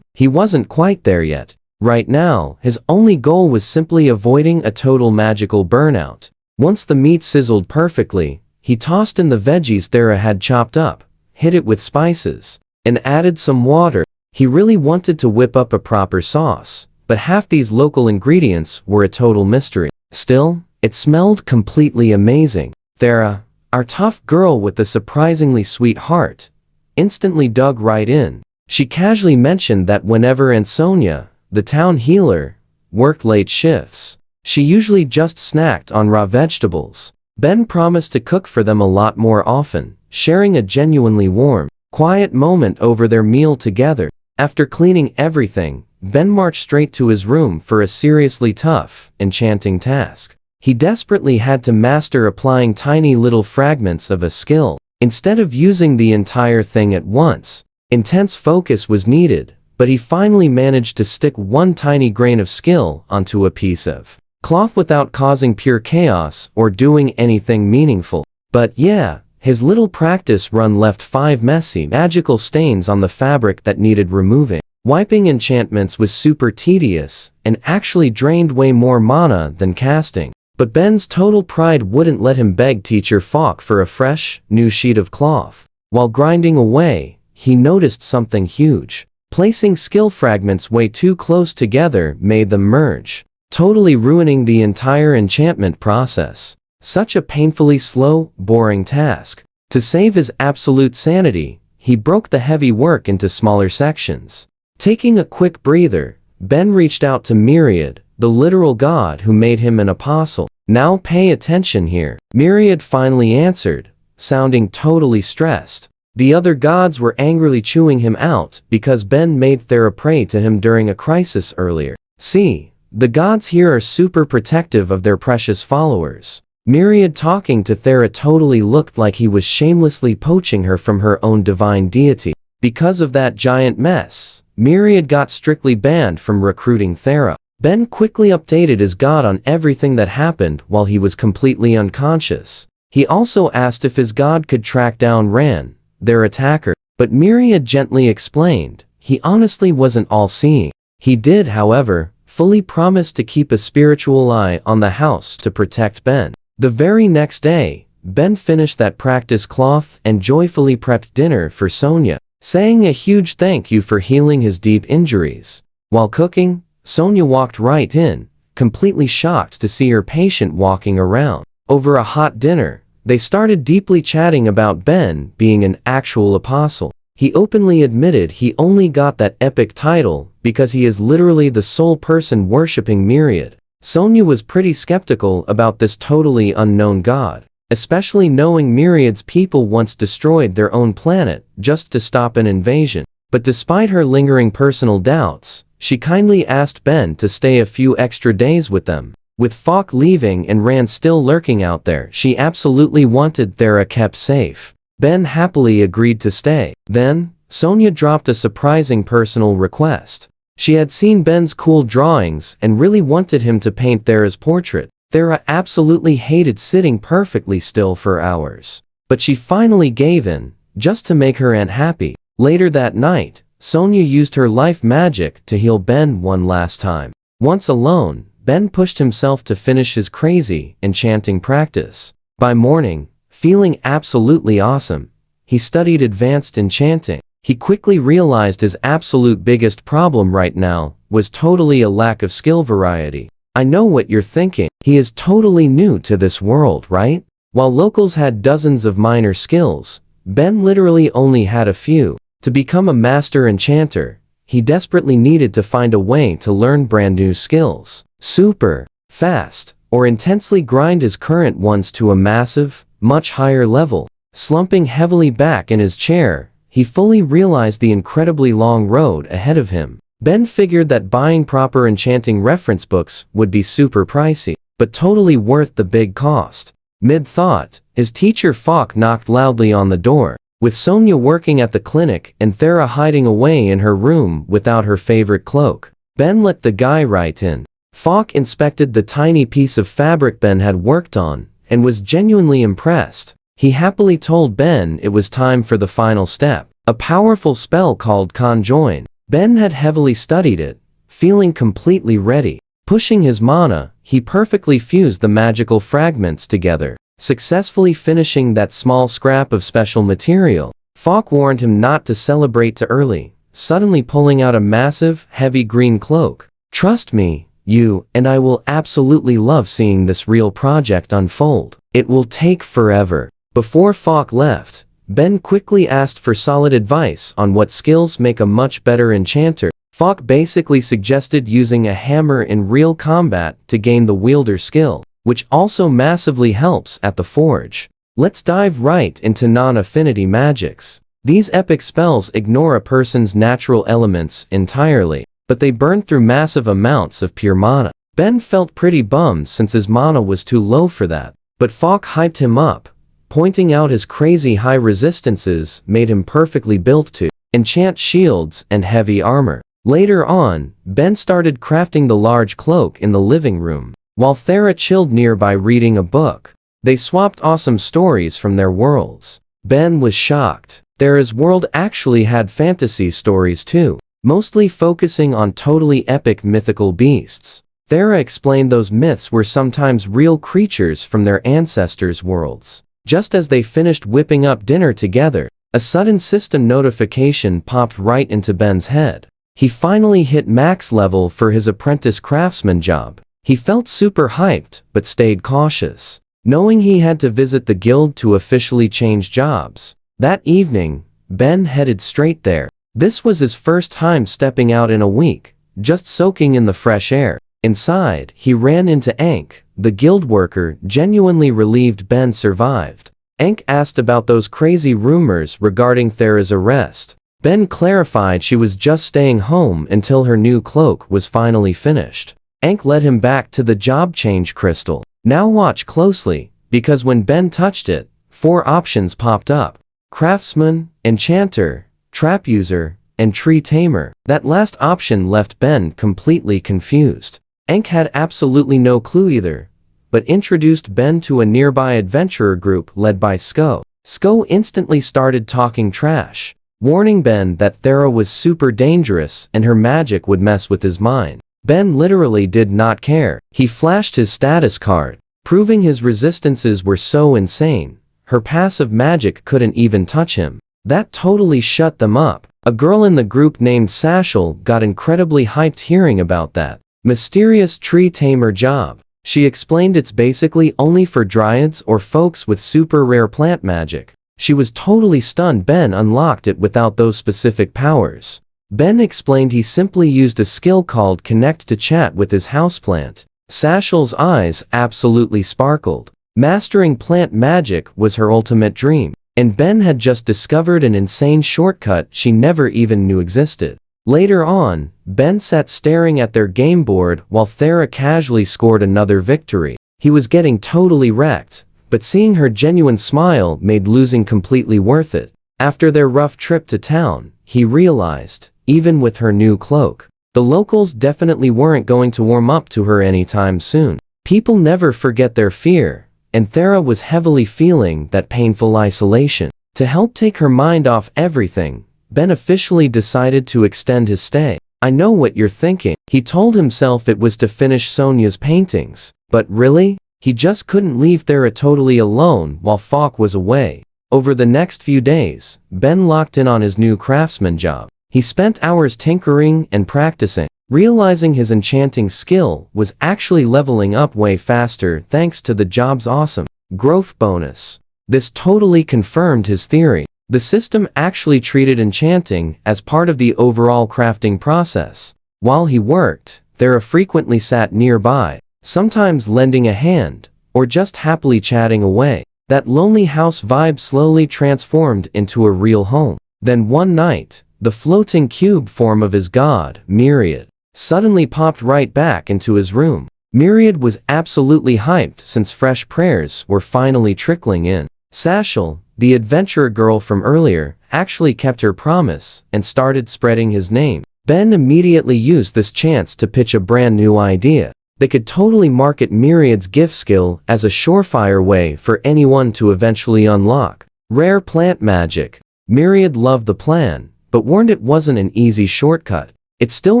he wasn't quite there yet. Right now, his only goal was simply avoiding a total magical burnout. Once the meat sizzled perfectly, he tossed in the veggies Thera had chopped up, hit it with spices, and added some water. He really wanted to whip up a proper sauce, but half these local ingredients were a total mystery. Still, it smelled completely amazing. Thera, our tough girl with the surprisingly sweet heart, instantly dug right in. She casually mentioned that whenever Sonia, the town healer, worked late shifts, she usually just snacked on raw vegetables. Ben promised to cook for them a lot more often, sharing a genuinely warm, quiet moment over their meal together. After cleaning everything, Ben marched straight to his room for a seriously tough, enchanting task. He desperately had to master applying tiny little fragments of a skill. Instead of using the entire thing at once, intense focus was needed, but he finally managed to stick one tiny grain of skill onto a piece of cloth without causing pure chaos or doing anything meaningful. But yeah, his little practice run left 5 messy, magical stains on the fabric that needed removing. Wiping enchantments was super tedious, and actually drained way more mana than casting. But Ben's total pride wouldn't let him beg Teacher Falk for a fresh, new sheet of cloth. While grinding away, he noticed something huge. Placing skill fragments way too close together made them merge, totally ruining the entire enchantment process. Such a painfully slow, boring task. To save his absolute sanity, he broke the heavy work into smaller sections. Taking a quick breather, Ben reached out to Myriad, the literal god who made him an apostle. "Now pay attention here," Myriad finally answered, sounding totally stressed. The other gods were angrily chewing him out because Ben made Thera pray to him during a crisis earlier. "See, the gods here are super protective of their precious followers." Myriad talking to Thera totally looked like he was shamelessly poaching her from her own divine deity. Because of that giant mess, Myriad got strictly banned from recruiting Thera. Ben quickly updated his god on everything that happened while he was completely unconscious. He also asked if his god could track down Ran, their attacker, but Myriad gently explained he honestly wasn't all-seeing. He did, however, fully promise to keep a spiritual eye on the house to protect Ben. The very next day, Ben finished that practice cloth and joyfully prepped dinner for Sonia, saying a huge thank you for healing his deep injuries. While cooking, Sonia walked right in, completely shocked to see her patient walking around. Over a hot dinner, they started deeply chatting about Ben being an actual apostle. He openly admitted he only got that epic title because he is literally the sole person worshipping Myriad. Sonia was pretty skeptical about this totally unknown god, especially knowing Myriad's people once destroyed their own planet just to stop an invasion. But despite her lingering personal doubts, she kindly asked Ben to stay a few extra days with them. With Falk leaving and Rand still lurking out there, she absolutely wanted Thera kept safe. Ben happily agreed to stay. Then, Sonia dropped a surprising personal request. She had seen Ben's cool drawings and really wanted him to paint Thera's portrait. Thera absolutely hated sitting perfectly still for hours. But she finally gave in, just to make her aunt happy. Later that night, Sonia used her life magic to heal Ben one last time. Once alone, Ben pushed himself to finish his crazy, enchanting practice. By morning, feeling absolutely awesome, he studied advanced enchanting. He quickly realized his absolute biggest problem right now was totally a lack of skill variety. I know what you're thinking. He is totally new to this world, right? While locals had dozens of minor skills, Ben literally only had a few. To become a master enchanter, he desperately needed to find a way to learn brand new skills, super fast, or intensely grind his current ones to a massive, much higher level. Slumping heavily back in his chair, he fully realized the incredibly long road ahead of him. Ben figured that buying proper enchanting reference books would be super pricey, but totally worth the big cost. Mid-thought, his teacher Falk knocked loudly on the door. With Sonia working at the clinic and Thera hiding away in her room without her favorite cloak, Ben let the guy right in. Falk inspected the tiny piece of fabric Ben had worked on and was genuinely impressed. He happily told Ben it was time for the final step, a powerful spell called Conjoin. Ben had heavily studied it, feeling completely ready. Pushing his mana, he perfectly fused the magical fragments together, successfully finishing that small scrap of special material. Falk warned him not to celebrate too early, suddenly pulling out a massive, heavy green cloak. "Trust me, you and I will absolutely love seeing this real project unfold. It will take forever." Before Falk left, Ben quickly asked for solid advice on what skills make a much better enchanter. Falk basically suggested using a hammer in real combat to gain the wielder skill, which also massively helps at the forge. Let's dive right into non-affinity magics. These epic spells ignore a person's natural elements entirely, but they burn through massive amounts of pure mana. Ben felt pretty bummed since his mana was too low for that, but Falk hyped him up, pointing out his crazy high resistances made him perfectly built to enchant shields and heavy armor. Later on, Ben started crafting the large cloak in the living room, while Thera chilled nearby reading a book. They swapped awesome stories from their worlds. Ben was shocked. Thera's world actually had fantasy stories too, mostly focusing on totally epic mythical beasts. Thera explained those myths were sometimes real creatures from their ancestors' worlds. Just as they finished whipping up dinner together, a sudden system notification popped right into Ben's head. He finally hit max level for his apprentice craftsman job. He felt super hyped, but stayed cautious, knowing he had to visit the guild to officially change jobs. That evening, Ben headed straight there. This was his first time stepping out in a week, just soaking in the fresh air. Inside, he ran into Ankh, the guild worker, genuinely relieved Ben survived. Ankh asked about those crazy rumors regarding Thera's arrest. Ben clarified she was just staying home until her new cloak was finally finished. Ankh led him back to the job change crystal. Now watch closely, because when Ben touched it, 4 options popped up. Craftsman, Enchanter, Trap User, and Tree Tamer. That last option left Ben completely confused. Ankh had absolutely no clue either, but introduced Ben to a nearby adventurer group led by Sko. Sko instantly started talking trash, warning Ben that Thera was super dangerous and her magic would mess with his mind. Ben literally did not care. He flashed his status card, proving his resistances were so insane, her passive magic couldn't even touch him. That totally shut them up. A girl in the group named Sashel got incredibly hyped hearing about that mysterious tree tamer job. She explained it's basically only for dryads or folks with super rare plant magic. She was totally stunned Ben unlocked it without those specific powers. Ben explained he simply used a skill called Connect to chat with his houseplant. Sashel's eyes absolutely sparkled. Mastering plant magic was her ultimate dream, and Ben had just discovered an insane shortcut she never even knew existed. Later on, Ben sat staring at their game board while Thera casually scored another victory. He was getting totally wrecked, but seeing her genuine smile made losing completely worth it. After their rough trip to town, he realized, even with her new cloak, the locals definitely weren't going to warm up to her anytime soon. People never forget their fear, and Thera was heavily feeling that painful isolation. To help take her mind off everything, Ben officially decided to extend his stay. I know what you're thinking. He told himself it was to finish Sonia's paintings, but really? He just couldn't leave Thera totally alone while Falk was away. Over the next few days, Ben locked in on his new craftsman job. He spent hours tinkering and practicing, realizing his enchanting skill was actually leveling up way faster thanks to the job's awesome growth bonus. This totally confirmed his theory. The system actually treated enchanting as part of the overall crafting process. While he worked, Thera frequently sat nearby, sometimes lending a hand, or just happily chatting away. That lonely house vibe slowly transformed into a real home. Then one night, the floating cube form of his god, Myriad, suddenly popped right back into his room. Myriad was absolutely hyped since fresh prayers were finally trickling in. Sashel, the adventurer girl from earlier, actually kept her promise and started spreading his name. Ben immediately used this chance to pitch a brand new idea. They could totally market Myriad's gift skill as a surefire way for anyone to eventually unlock rare plant magic. Myriad loved the plan, but warned it wasn't an easy shortcut. It still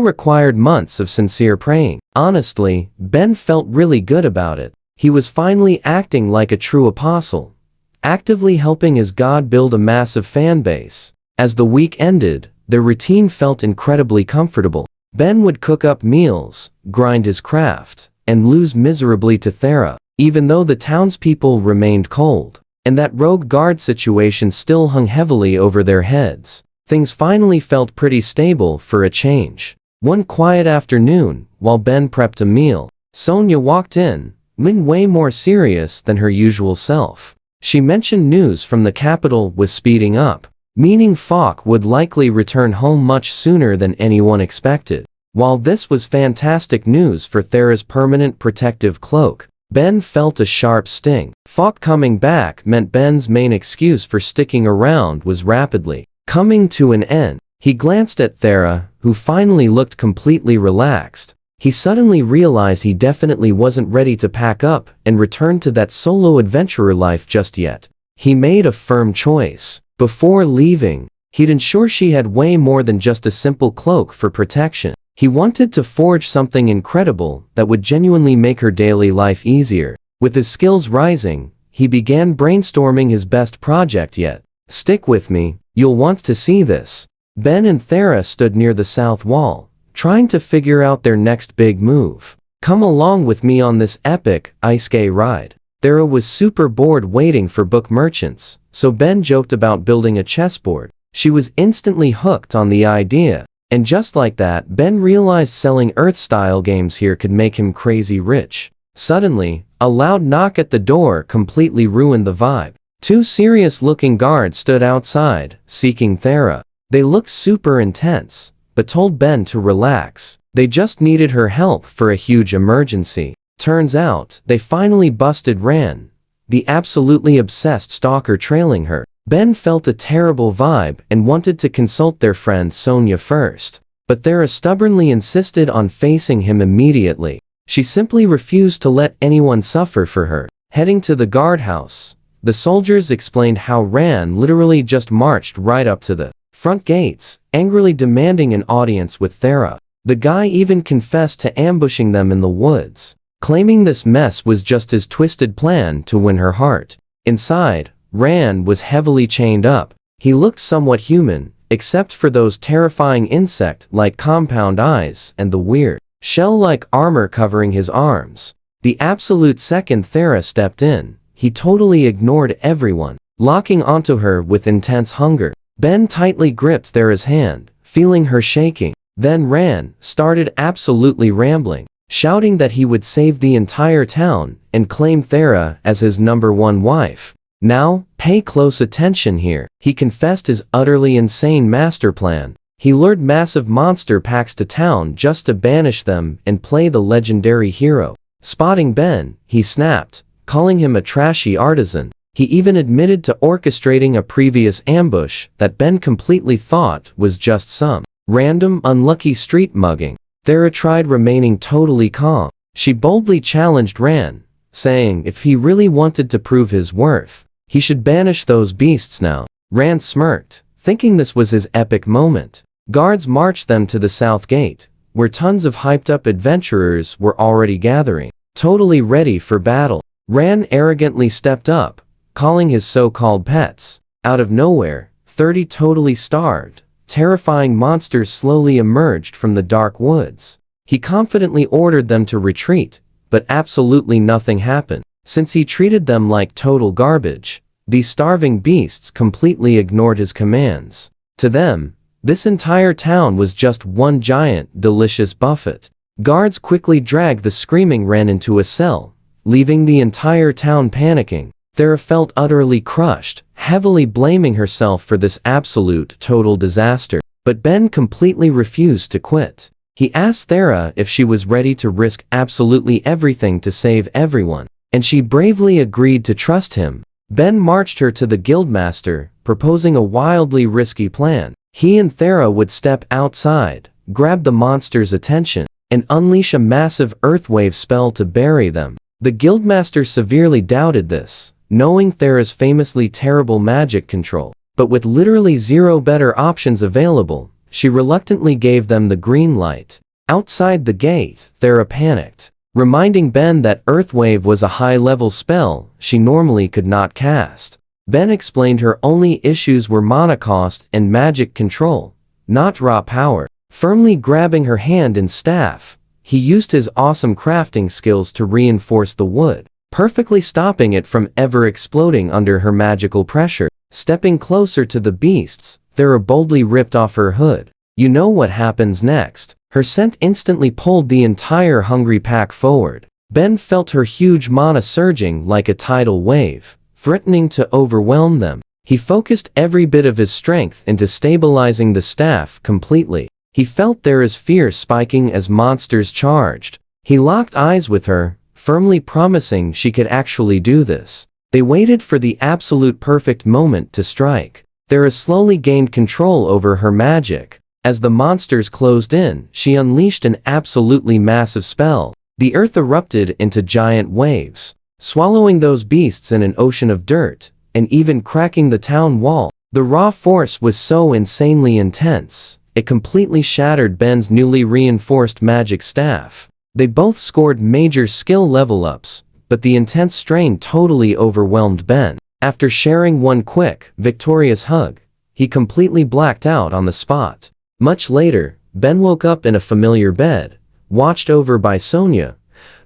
required months of sincere praying. Honestly, Ben felt really good about it. He was finally acting like a true apostle, actively helping his god build a massive fan base. As the week ended, their routine felt incredibly comfortable. Ben would cook up meals, grind his craft, and lose miserably to Thera, even though the townspeople remained cold, and that rogue guard situation still hung heavily over their heads. Things finally felt pretty stable for a change. One quiet afternoon, while Ben prepped a meal, Sonia walked in, looking way more serious than her usual self. She mentioned news from the capital was speeding up, meaning Falk would likely return home much sooner than anyone expected. While this was fantastic news for Thera's permanent protective cloak, Ben felt a sharp sting. Falk coming back meant Ben's main excuse for sticking around was rapidly coming to an end. He glanced at Thera, who finally looked completely relaxed. He suddenly realized he definitely wasn't ready to pack up and return to that solo adventurer life just yet. He made a firm choice. Before leaving, he'd ensure she had way more than just a simple cloak for protection. He wanted to forge something incredible that would genuinely make her daily life easier. With his skills rising, he began brainstorming his best project yet. Stick with me, you'll want to see this. Ben and Thera stood near the south wall, trying to figure out their next big move. Come along with me on this epic Isekai ride. Thera was super bored waiting for book merchants, so Ben joked about building a chessboard. She was instantly hooked on the idea. And just like that, Ben realized selling Earth-style games here could make him crazy rich. Suddenly, a loud knock at the door completely ruined the vibe. Two serious-looking guards stood outside, seeking Thera. They looked super intense, but told Ben to relax. They just needed her help for a huge emergency. Turns out, they finally busted Ran, the absolutely obsessed stalker trailing her. Ben felt a terrible vibe and wanted to consult their friend Sonia first. But Thera stubbornly insisted on facing him immediately. She simply refused to let anyone suffer for her. Heading to the guardhouse, the soldiers explained how Ran literally just marched right up to the front gates, angrily demanding an audience with Thera. The guy even confessed to ambushing them in the woods, claiming this mess was just his twisted plan to win her heart. Inside, Ran was heavily chained up. He looked somewhat human, except for those terrifying insect-like compound eyes and the weird, shell-like armor covering his arms. The absolute second Thera stepped in, he totally ignored everyone, locking onto her with intense hunger. Ben tightly gripped Thera's hand, feeling her shaking. Then Ran started absolutely rambling, shouting that he would save the entire town and claim Thera as his #1 wife. Now, pay close attention here. He confessed his utterly insane master plan. He lured massive monster packs to town just to banish them and play the legendary hero. Spotting Ben, he snapped, calling him a trashy artisan. He even admitted to orchestrating a previous ambush that Ben completely thought was just some random unlucky street mugging. Thera tried remaining totally calm. She boldly challenged Ran, saying if he really wanted to prove his worth, he should banish those beasts now. Ran smirked, thinking this was his epic moment. Guards marched them to the south gate, where tons of hyped-up adventurers were already gathering, totally ready for battle. Ran arrogantly stepped up, calling his so-called pets. Out of nowhere, 30 totally starved, terrifying monsters slowly emerged from the dark woods. He confidently ordered them to retreat, but absolutely nothing happened. Since he treated them like total garbage, these starving beasts completely ignored his commands. To them, this entire town was just one giant, delicious buffet. Guards quickly dragged the screaming Ran into a cell, leaving the entire town panicking. Thera felt utterly crushed, heavily blaming herself for this absolute total disaster. But Ben completely refused to quit. He asked Thera if she was ready to risk absolutely everything to save everyone, and she bravely agreed to trust him. Ben marched her to the guildmaster, proposing a wildly risky plan. He and Thera would step outside, grab the monster's attention, and unleash a massive earthwave spell to bury them. The guildmaster severely doubted this, knowing Thera's famously terrible magic control. But with literally zero better options available, she reluctantly gave them the green light. Outside the gate, Thera panicked, reminding Ben that Earthwave was a high-level spell she normally could not cast. Ben explained her only issues were mana cost and magic control, not raw power. Firmly grabbing her hand and staff, he used his awesome crafting skills to reinforce the wood, perfectly stopping it from ever exploding under her magical pressure. Stepping closer to the beasts, Thera boldly ripped off her hood. You know what happens next. Her scent instantly pulled the entire hungry pack forward. Ben felt her huge mana surging like a tidal wave, threatening to overwhelm them. He focused every bit of his strength into stabilizing the staff completely. He felt Thera's fear spiking as monsters charged. He locked eyes with her, firmly promising she could actually do this. They waited for the absolute perfect moment to strike. Thera slowly gained control over her magic. As the monsters closed in, she unleashed an absolutely massive spell. The earth erupted into giant waves, swallowing those beasts in an ocean of dirt, and even cracking the town wall. The raw force was so insanely intense, it completely shattered Ben's newly reinforced magic staff. They both scored major skill level-ups, but the intense strain totally overwhelmed Ben. After sharing one quick, victorious hug, he completely blacked out on the spot. Much later, Ben woke up in a familiar bed, watched over by Sonia,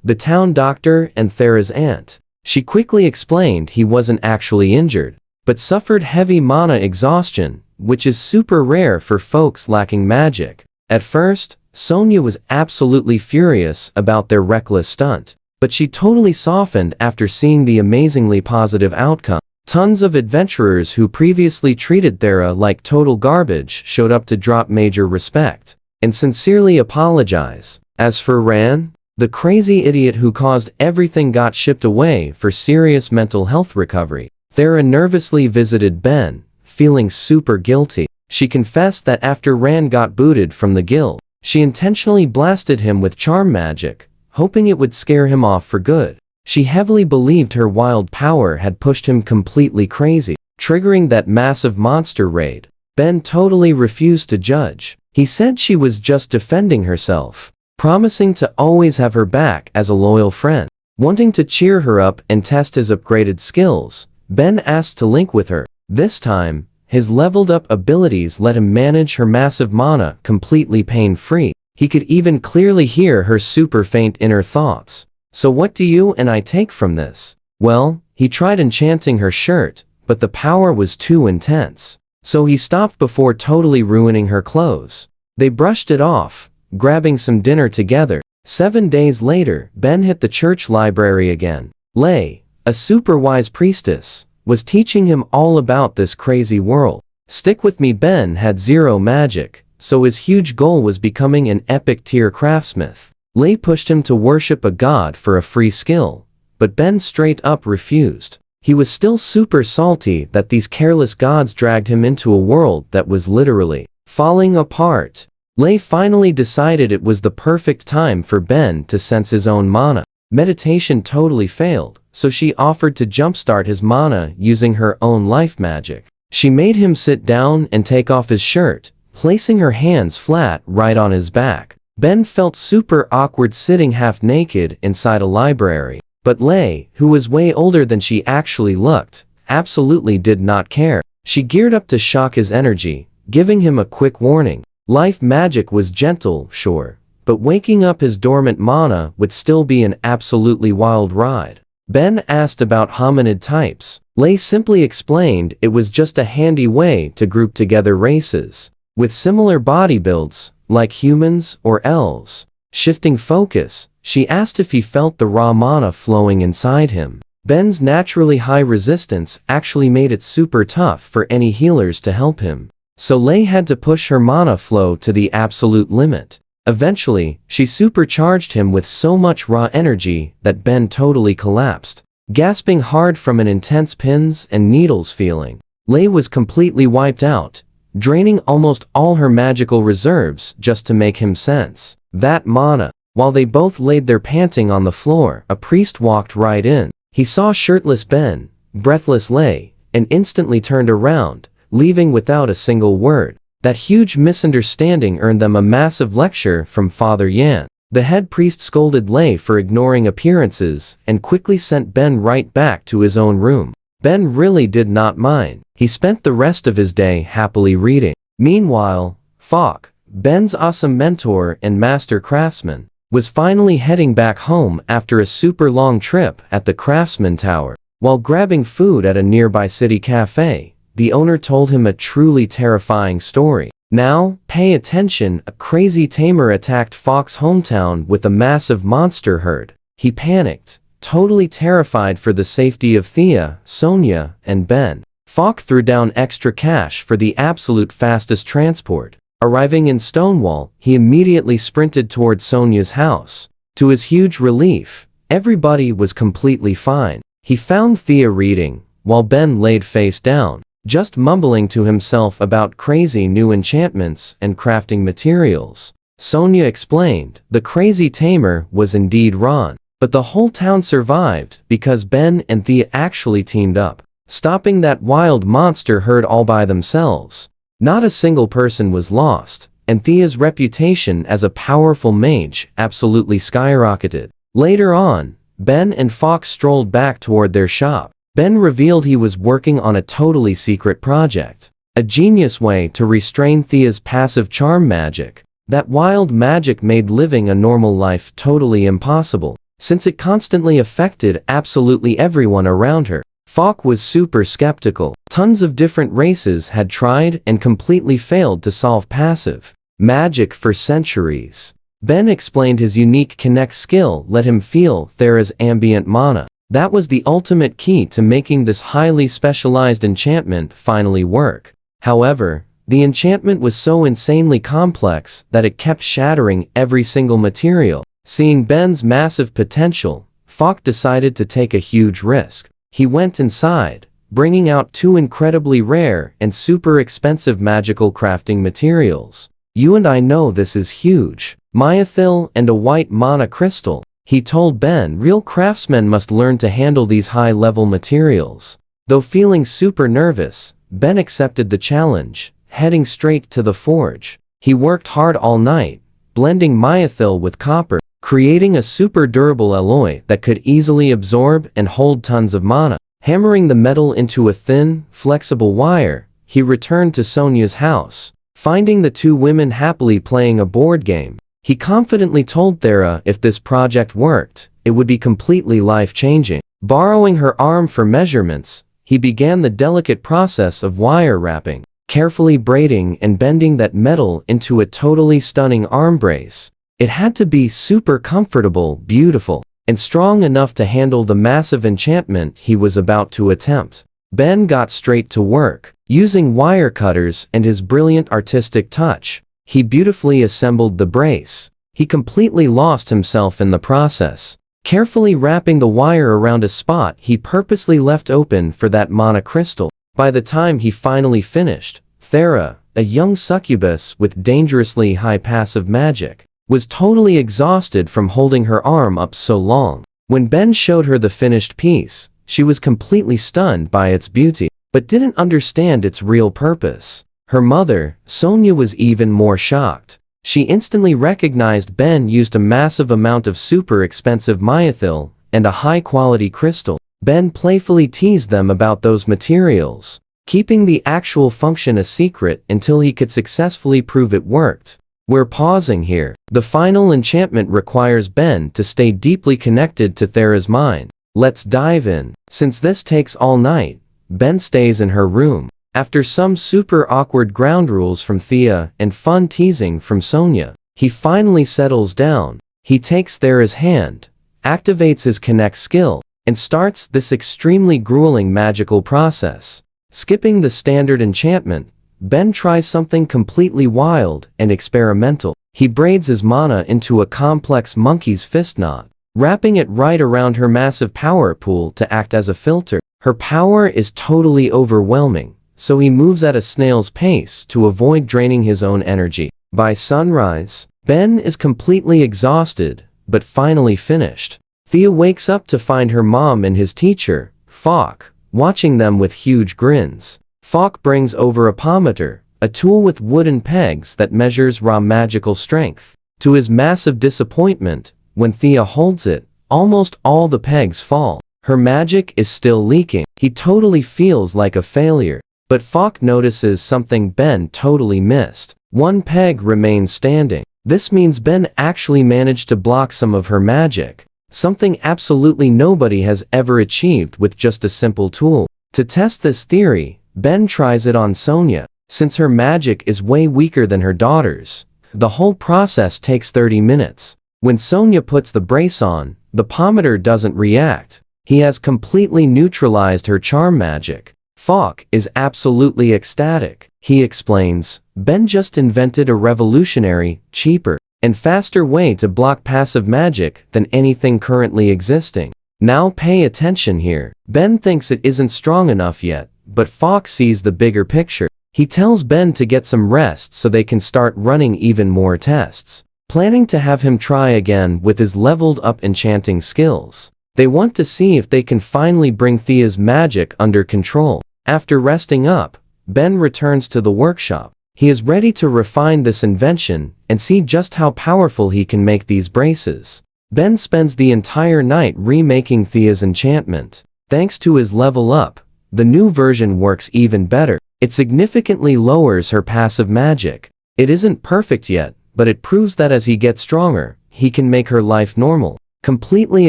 the town doctor and Thera's aunt. She quickly explained he wasn't actually injured, but suffered heavy mana exhaustion, which is super rare for folks lacking magic. At first, Sonia was absolutely furious about their reckless stunt, but she totally softened after seeing the amazingly positive outcome. Tons of adventurers who previously treated Thera like total garbage showed up to drop major respect and sincerely apologize. As for Ran, the crazy idiot who caused everything, got shipped away for serious mental health recovery. Thera nervously visited Ben, feeling super guilty. She confessed that after Ran got booted from the guild, she intentionally blasted him with charm magic, hoping it would scare him off for good. She heavily believed her wild power had pushed him completely crazy, triggering that massive monster raid. Ben totally refused to judge. He said she was just defending herself, promising to always have her back as a loyal friend. Wanting to cheer her up and test his upgraded skills, Ben asked to link with her. This time, his leveled up abilities let him manage her massive mana completely pain-free. He could even clearly hear her super faint inner thoughts. So what do you and I take from this? Well, he tried enchanting her shirt, but the power was too intense. So he stopped before totally ruining her clothes. They brushed it off, grabbing some dinner together. 7 days later, Ben hit the church library again. Lei, a super wise priestess, was teaching him all about this crazy world. Stick with me. Ben had zero magic, so his huge goal was becoming an epic tier craftsmith. Lei pushed him to worship a god for a free skill, but Ben straight up refused. He was still super salty that these careless gods dragged him into a world that was literally falling apart. Lei finally decided it was the perfect time for Ben to sense his own mana. Meditation totally failed, so she offered to jumpstart his mana using her own life magic. She made him sit down and take off his shirt, placing her hands flat right on his back. Ben felt super awkward sitting half naked inside a library, but Lei, who was way older than she actually looked, absolutely did not care. She geared up to shock his energy, giving him a quick warning. Life magic was gentle, sure, but waking up his dormant mana would still be an absolutely wild ride. Ben asked about hominid types. Lei simply explained it was just a handy way to group together races with similar body builds, like humans or elves. Shifting focus, she asked if he felt the raw mana flowing inside him. Ben's naturally high resistance actually made it super tough for any healers to help him, so Lei had to push her mana flow to the absolute limit. Eventually, she supercharged him with so much raw energy that Ben totally collapsed, gasping hard from an intense pins and needles feeling. Lei was completely wiped out, draining almost all her magical reserves just to make him sense that mana. While they both laid there panting on the floor, a priest walked right in. He saw shirtless Ben, breathless Lei, and instantly turned around, leaving without a single word. That huge misunderstanding earned them a massive lecture from Father Yan. The head priest scolded Lei for ignoring appearances and quickly sent Ben right back to his own room. Ben really did not mind. He spent the rest of his day happily reading. Meanwhile, Falk, Ben's awesome mentor and master craftsman, was finally heading back home after a super long trip at the Craftsman Tower. While grabbing food at a nearby city cafe, the owner told him a truly terrifying story. Now, pay attention, a crazy tamer attacked Falk's hometown with a massive monster herd. He panicked, totally terrified for the safety of Thea, Sonia, and Ben. Falk threw down extra cash for the absolute fastest transport. Arriving in Stonewall, he immediately sprinted toward Sonia's house. To his huge relief, Everybody was completely fine. He found Thea reading, while Ben laid face down, just mumbling to himself about crazy new enchantments and crafting materials. Sonia explained, the crazy tamer was indeed Ron, but the whole town survived because Ben and Thea actually teamed up, stopping that wild monster herd all by themselves. Not a single person was lost, and Thea's reputation as a powerful mage absolutely skyrocketed. Later on, Ben and Fox strolled back toward their shop. Ben revealed he was working on a totally secret project, a genius way to restrain Thea's passive charm magic. That wild magic made living a normal life totally impossible, since it constantly affected absolutely everyone around her. Fox was super skeptical. Tons of different races had tried and completely failed to solve passive magic for centuries. Ben explained his unique connect skill let him feel Thera's ambient mana. That was the ultimate key to making this highly specialized enchantment finally work. However, the enchantment was so insanely complex that it kept shattering every single material. Seeing Ben's massive potential, Fox decided to take a huge risk. He went inside, bringing out two incredibly rare and super expensive magical crafting materials. You and I know this is huge. Myethil and a white mana crystal. He told Ben real craftsmen must learn to handle these high-level materials. Though feeling super nervous, Ben accepted the challenge, heading straight to the forge. He worked hard all night, blending myethil with copper, creating a super durable alloy that could easily absorb and hold tons of mana. Hammering the metal into a thin, flexible wire, he returned to Sonia's house. Finding the two women happily playing a board game, he confidently told Thera if this project worked, it would be completely life-changing. Borrowing her arm for measurements, he began the delicate process of wire wrapping, carefully braiding and bending that metal into a totally stunning arm brace. It had to be super comfortable, beautiful, and strong enough to handle the massive enchantment he was about to attempt. Ben got straight to work. Using wire cutters and his brilliant artistic touch, he beautifully assembled the brace. He completely lost himself in the process, carefully wrapping the wire around a spot he purposely left open for that mana crystal. By the time he finally finished, Thera, a young succubus with dangerously high passive magic, was totally exhausted from holding her arm up so long. When Ben showed her the finished piece, she was completely stunned by its beauty, but didn't understand its real purpose. Her mother, Sonia, was even more shocked. She instantly recognized Ben used a massive amount of super expensive myethil and a high-quality crystal. Ben playfully teased them about those materials, keeping the actual function a secret until he could successfully prove it worked. We're pausing here. The final enchantment requires Ben to stay deeply connected to Thera's mind. Let's dive in. Since this takes all night, Ben stays in her room. After some super awkward ground rules from Thea and fun teasing from Sonia, he finally settles down. He takes Thera's hand, activates his connect skill, and starts this extremely grueling magical process. Skipping the standard enchantment, Ben tries something completely wild and experimental. He braids his mana into a complex monkey's fist knot, wrapping it right around her massive power pool to act as a filter. Her power is totally overwhelming, so he moves at a snail's pace to avoid draining his own energy. By sunrise, Ben is completely exhausted, but finally finished. Thea wakes up to find her mom and his teacher, Fox, watching them with huge grins. Fox brings over a pometer, a tool with wooden pegs that measures raw magical strength. To his massive disappointment, when Thea holds it, almost all the pegs fall. Her magic is still leaking. He totally feels like a failure. But Fox notices something Ben totally missed. One peg remains standing. This means Ben actually managed to block some of her magic, something absolutely nobody has ever achieved with just a simple tool. To test this theory, Ben tries it on Sonia. Since her magic is way weaker than her daughter's, the whole process takes 30 minutes. When Sonia puts the brace on, the pometer doesn't react. He has completely neutralized her charm magic. Fox is absolutely ecstatic. He explains, Ben just invented a revolutionary, cheaper, and faster way to block passive magic than anything currently existing. Now pay attention here. Ben thinks it isn't strong enough yet, but Fox sees the bigger picture. He tells Ben to get some rest so they can start running even more tests, planning to have him try again with his leveled up enchanting skills. They want to see if they can finally bring Thea's magic under control. After resting up, Ben returns to the workshop. He is ready to refine this invention and see just how powerful he can make these braces. Ben spends the entire night remaking Thea's enchantment. Thanks to his level up, the new version works even better. It significantly lowers her passive magic. It isn't perfect yet, but it proves that as he gets stronger, he can make her life normal. Completely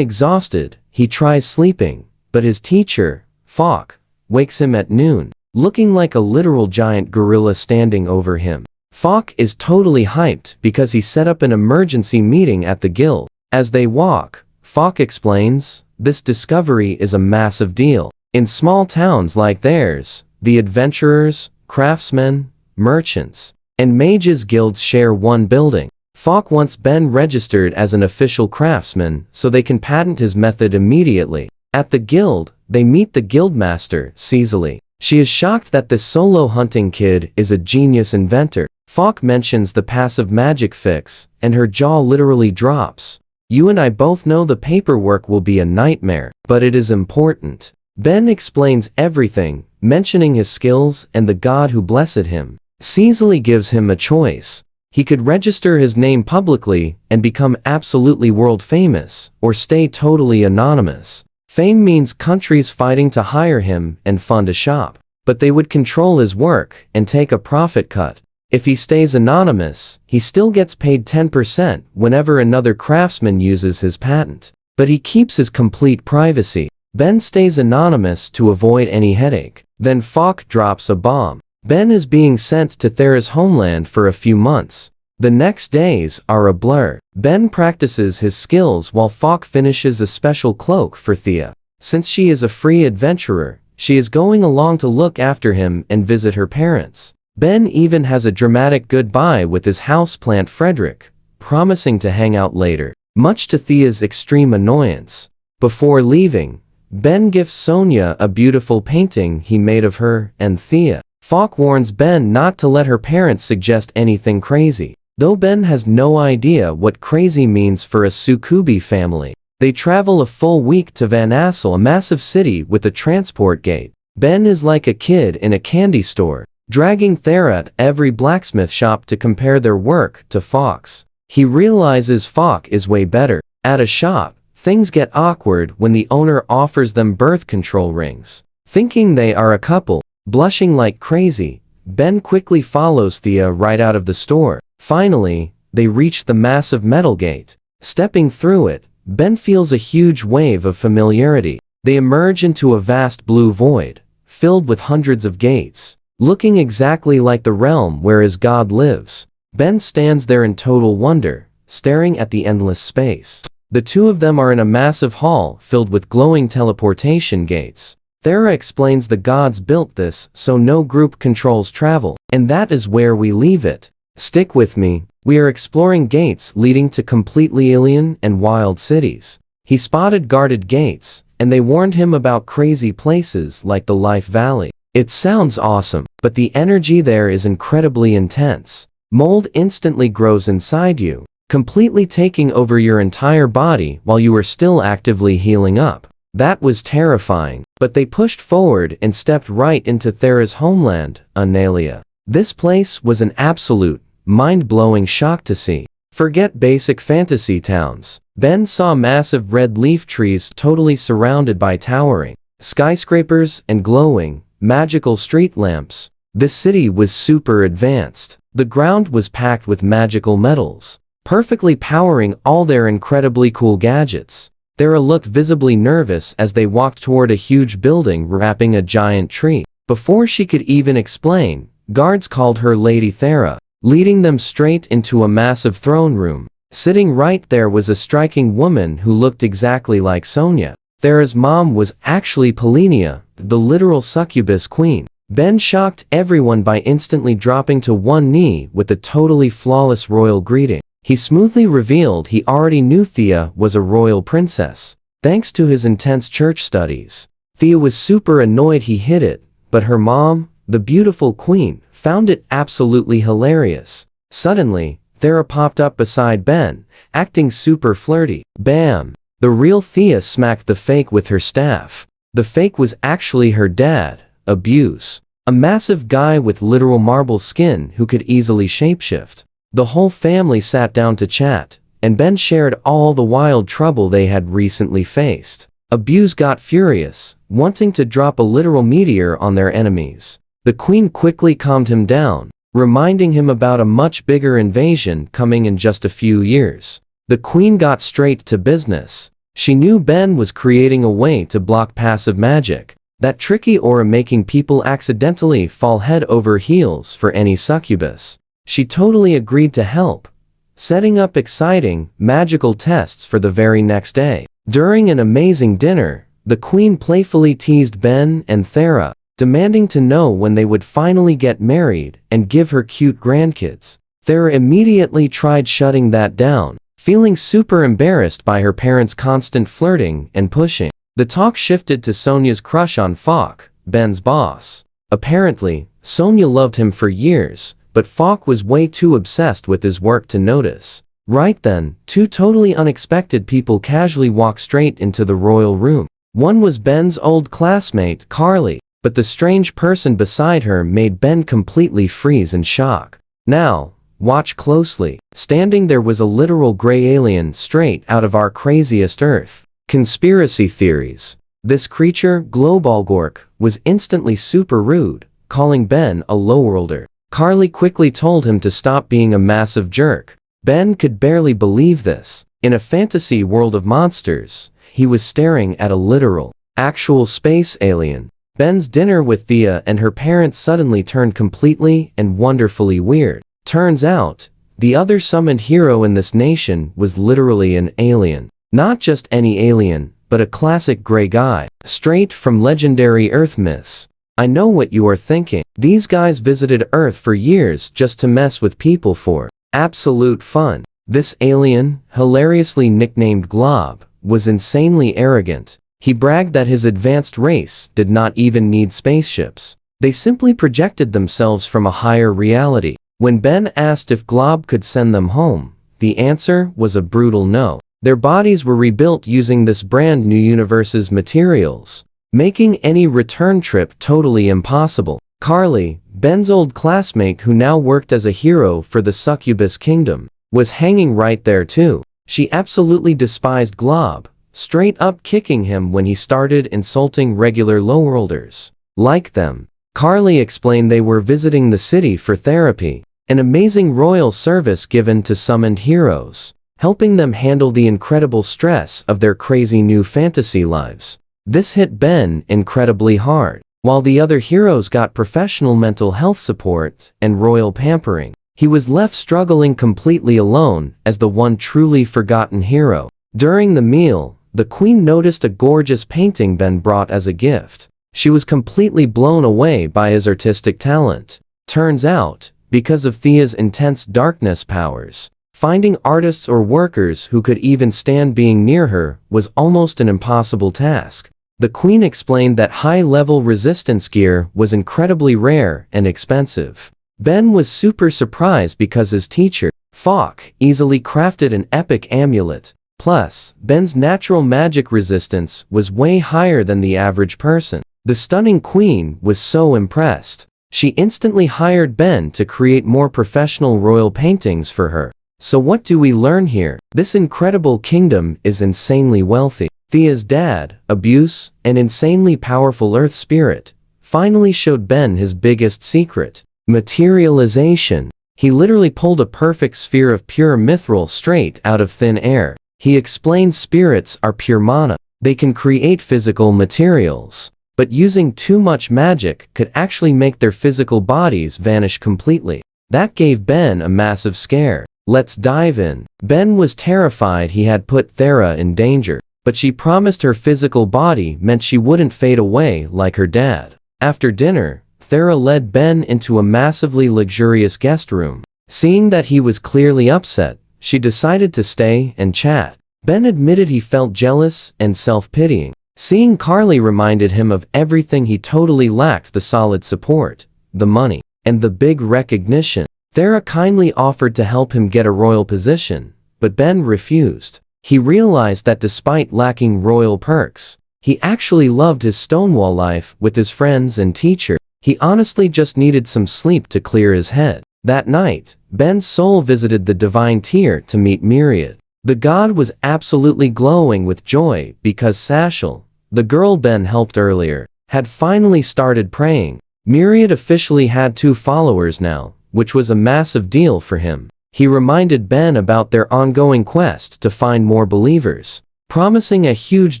exhausted, he tries sleeping, but his teacher, Fok, wakes him at noon, looking like a literal giant gorilla standing over him. Fok is totally hyped because he set up an emergency meeting at the guild. As they walk, Fok explains, this discovery is a massive deal. In small towns like theirs, the adventurers, craftsmen, merchants, and mages guilds share one building. Fok wants Ben registered as an official craftsman so they can patent his method immediately. At the guild, they meet the guildmaster, Cecily. She is shocked that this solo hunting kid is a genius inventor. Fok mentions the passive magic fix, and her jaw literally drops. You and I both know the paperwork will be a nightmare, but it is important. Ben explains everything, mentioning his skills and the god who blessed him. Cecily gives him a choice. He could register his name publicly and become absolutely world famous, or stay totally anonymous. Fame means countries fighting to hire him and fund a shop, but they would control his work and take a profit cut. If he stays anonymous, he still gets paid 10% whenever another craftsman uses his patent, but he keeps his complete privacy. Ben stays anonymous to avoid any headache. Then Fok drops a bomb. Ben is being sent to Thera's homeland for a few months. The next days are a blur. Ben practices his skills while Fok finishes a special cloak for Thea. Since she is a free adventurer, she is going along to look after him and visit her parents. Ben even has a dramatic goodbye with his houseplant Frederick, promising to hang out later, much to Thea's extreme annoyance. Before leaving, Ben gives Sonia a beautiful painting he made of her and Thea. Fok warns Ben not to let her parents suggest anything crazy, though Ben has no idea what crazy means for a Sukubi family. They travel a full week to Van Assel, a massive city with a transport gate. Ben is like a kid in a candy store, dragging Thera at every blacksmith shop to compare their work to Fok's. He realizes Fok is way better. At a shop, things get awkward when the owner offers them birth control rings. Thinking they are a couple, blushing like crazy, Ben quickly follows Thea right out of the store. Finally, they reach the massive metal gate. Stepping through it, Ben feels a huge wave of familiarity. They emerge into a vast blue void, filled with hundreds of gates, looking exactly like the realm where his god lives. Ben stands there in total wonder, staring at the endless space. The two of them are in a massive hall filled with glowing teleportation gates. Thera explains the gods built this so no group controls travel, and that is where we leave it. Stick with me, we are exploring gates leading to completely alien and wild cities. He spotted guarded gates, and they warned him about crazy places like the Life Valley. It sounds awesome, but the energy there is incredibly intense. Mold instantly grows inside you, completely taking over your entire body while you are still actively healing up. That was terrifying, but they pushed forward and stepped right into Thera's homeland, Analia. This place was an absolute, mind-blowing shock to see. Forget basic fantasy towns. Ben saw massive red leaf trees totally surrounded by towering skyscrapers and glowing, magical street lamps. This city was super advanced. The ground was packed with magical metals, perfectly powering all their incredibly cool gadgets. Thera looked visibly nervous as they walked toward a huge building wrapping a giant tree. Before she could even explain, guards called her Lady Thera, leading them straight into a massive throne room. Sitting right there was a striking woman who looked exactly like Sonia. Thera's mom was actually Polinia, the literal succubus queen. Ben shocked everyone by instantly dropping to one knee with a totally flawless royal greeting. He smoothly revealed he already knew Thea was a royal princess, thanks to his intense church studies. Thea was super annoyed he hid it, but her mom, the beautiful queen, found it absolutely hilarious. Suddenly, Thera popped up beside Ben, acting super flirty. Bam! The real Thea smacked the fake with her staff. The fake was actually her dad, Abuse. A massive guy with literal marble skin who could easily shapeshift. The whole family sat down to chat, and Ben shared all the wild trouble they had recently faced. Abuse got furious, wanting to drop a literal meteor on their enemies. The queen quickly calmed him down, reminding him about a much bigger invasion coming in just a few years. The queen got straight to business. She knew Ben was creating a way to block passive magic, that tricky aura making people accidentally fall head over heels for any succubus. She totally agreed to help, setting up exciting, magical tests for the very next day. During an amazing dinner, the queen playfully teased Ben and Thera, demanding to know when they would finally get married and give her cute grandkids. Thera immediately tried shutting that down, feeling super embarrassed by her parents' constant flirting and pushing. The talk shifted to Sonia's crush on Falk, Ben's boss. Apparently, Sonia loved him for years, but Falk was way too obsessed with his work to notice. Right then, two totally unexpected people casually walked straight into the royal room. One was Ben's old classmate, Carly, but the strange person beside her made Ben completely freeze in shock. Now, watch closely. Standing there was a literal gray alien straight out of our craziest Earth. Conspiracy theories. This creature, Globalgork, was instantly super rude, calling Ben a lowworlder. Carly quickly told him to stop being a massive jerk. Ben could barely believe this. In a fantasy world of monsters, he was staring at a literal, actual space alien. Ben's dinner with Thea and her parents suddenly turned completely and wonderfully weird. Turns out, the other summoned hero in this nation was literally an alien. Not just any alien, but a classic gray guy, straight from legendary Earth myths. I know what you are thinking. These guys visited Earth for years just to mess with people for absolute fun. This alien, hilariously nicknamed Glob, was insanely arrogant. He bragged that his advanced race did not even need spaceships. They simply projected themselves from a higher reality. When Ben asked if Glob could send them home, the answer was a brutal no. Their bodies were rebuilt using this brand new universe's materials, making any return trip totally impossible. Carly, Ben's old classmate who now worked as a hero for the Succubus Kingdom, was hanging right there too. She absolutely despised Glob, straight up kicking him when he started insulting regular lowworlders. Like them, Carly explained they were visiting the city for therapy, an amazing royal service given to summoned heroes, helping them handle the incredible stress of their crazy new fantasy lives. This hit Ben incredibly hard. While the other heroes got professional mental health support and royal pampering, he was left struggling completely alone as the one truly forgotten hero. During the meal, the queen noticed a gorgeous painting Ben brought as a gift. She was completely blown away by his artistic talent. Turns out, because of Thea's intense darkness powers, finding artists or workers who could even stand being near her was almost an impossible task. The queen explained that high-level resistance gear was incredibly rare and expensive. Ben was super surprised because his teacher, Falk, easily crafted an epic amulet. Plus, Ben's natural magic resistance was way higher than the average person. The stunning queen was so impressed. She instantly hired Ben to create more professional royal paintings for her. So what do we learn here? This incredible kingdom is insanely wealthy. Thea's dad, Abuse, an insanely powerful earth spirit, finally showed Ben his biggest secret: materialization. He literally pulled a perfect sphere of pure mithril straight out of thin air. He explained spirits are pure mana. They can create physical materials, but using too much magic could actually make their physical bodies vanish completely. That gave Ben a massive scare. Let's dive in. Ben was terrified he had put Thera in danger, but she promised her physical body meant she wouldn't fade away like her dad. After dinner, Thera led Ben into a massively luxurious guest room. Seeing that he was clearly upset, she decided to stay and chat. Ben admitted he felt jealous and self-pitying. Seeing Carly reminded him of everything he totally lacked: the solid support, the money, and the big recognition. Thera kindly offered to help him get a royal position, but Ben refused. He realized that despite lacking royal perks, he actually loved his Stonewall life with his friends and teacher. He honestly just needed some sleep to clear his head. That night, Ben's soul visited the divine tier to meet Myriad. The god was absolutely glowing with joy because Sashal, the girl Ben helped earlier, had finally started praying. Myriad officially had 2 followers now, which was a massive deal for him. He reminded Ben about their ongoing quest to find more believers, promising a huge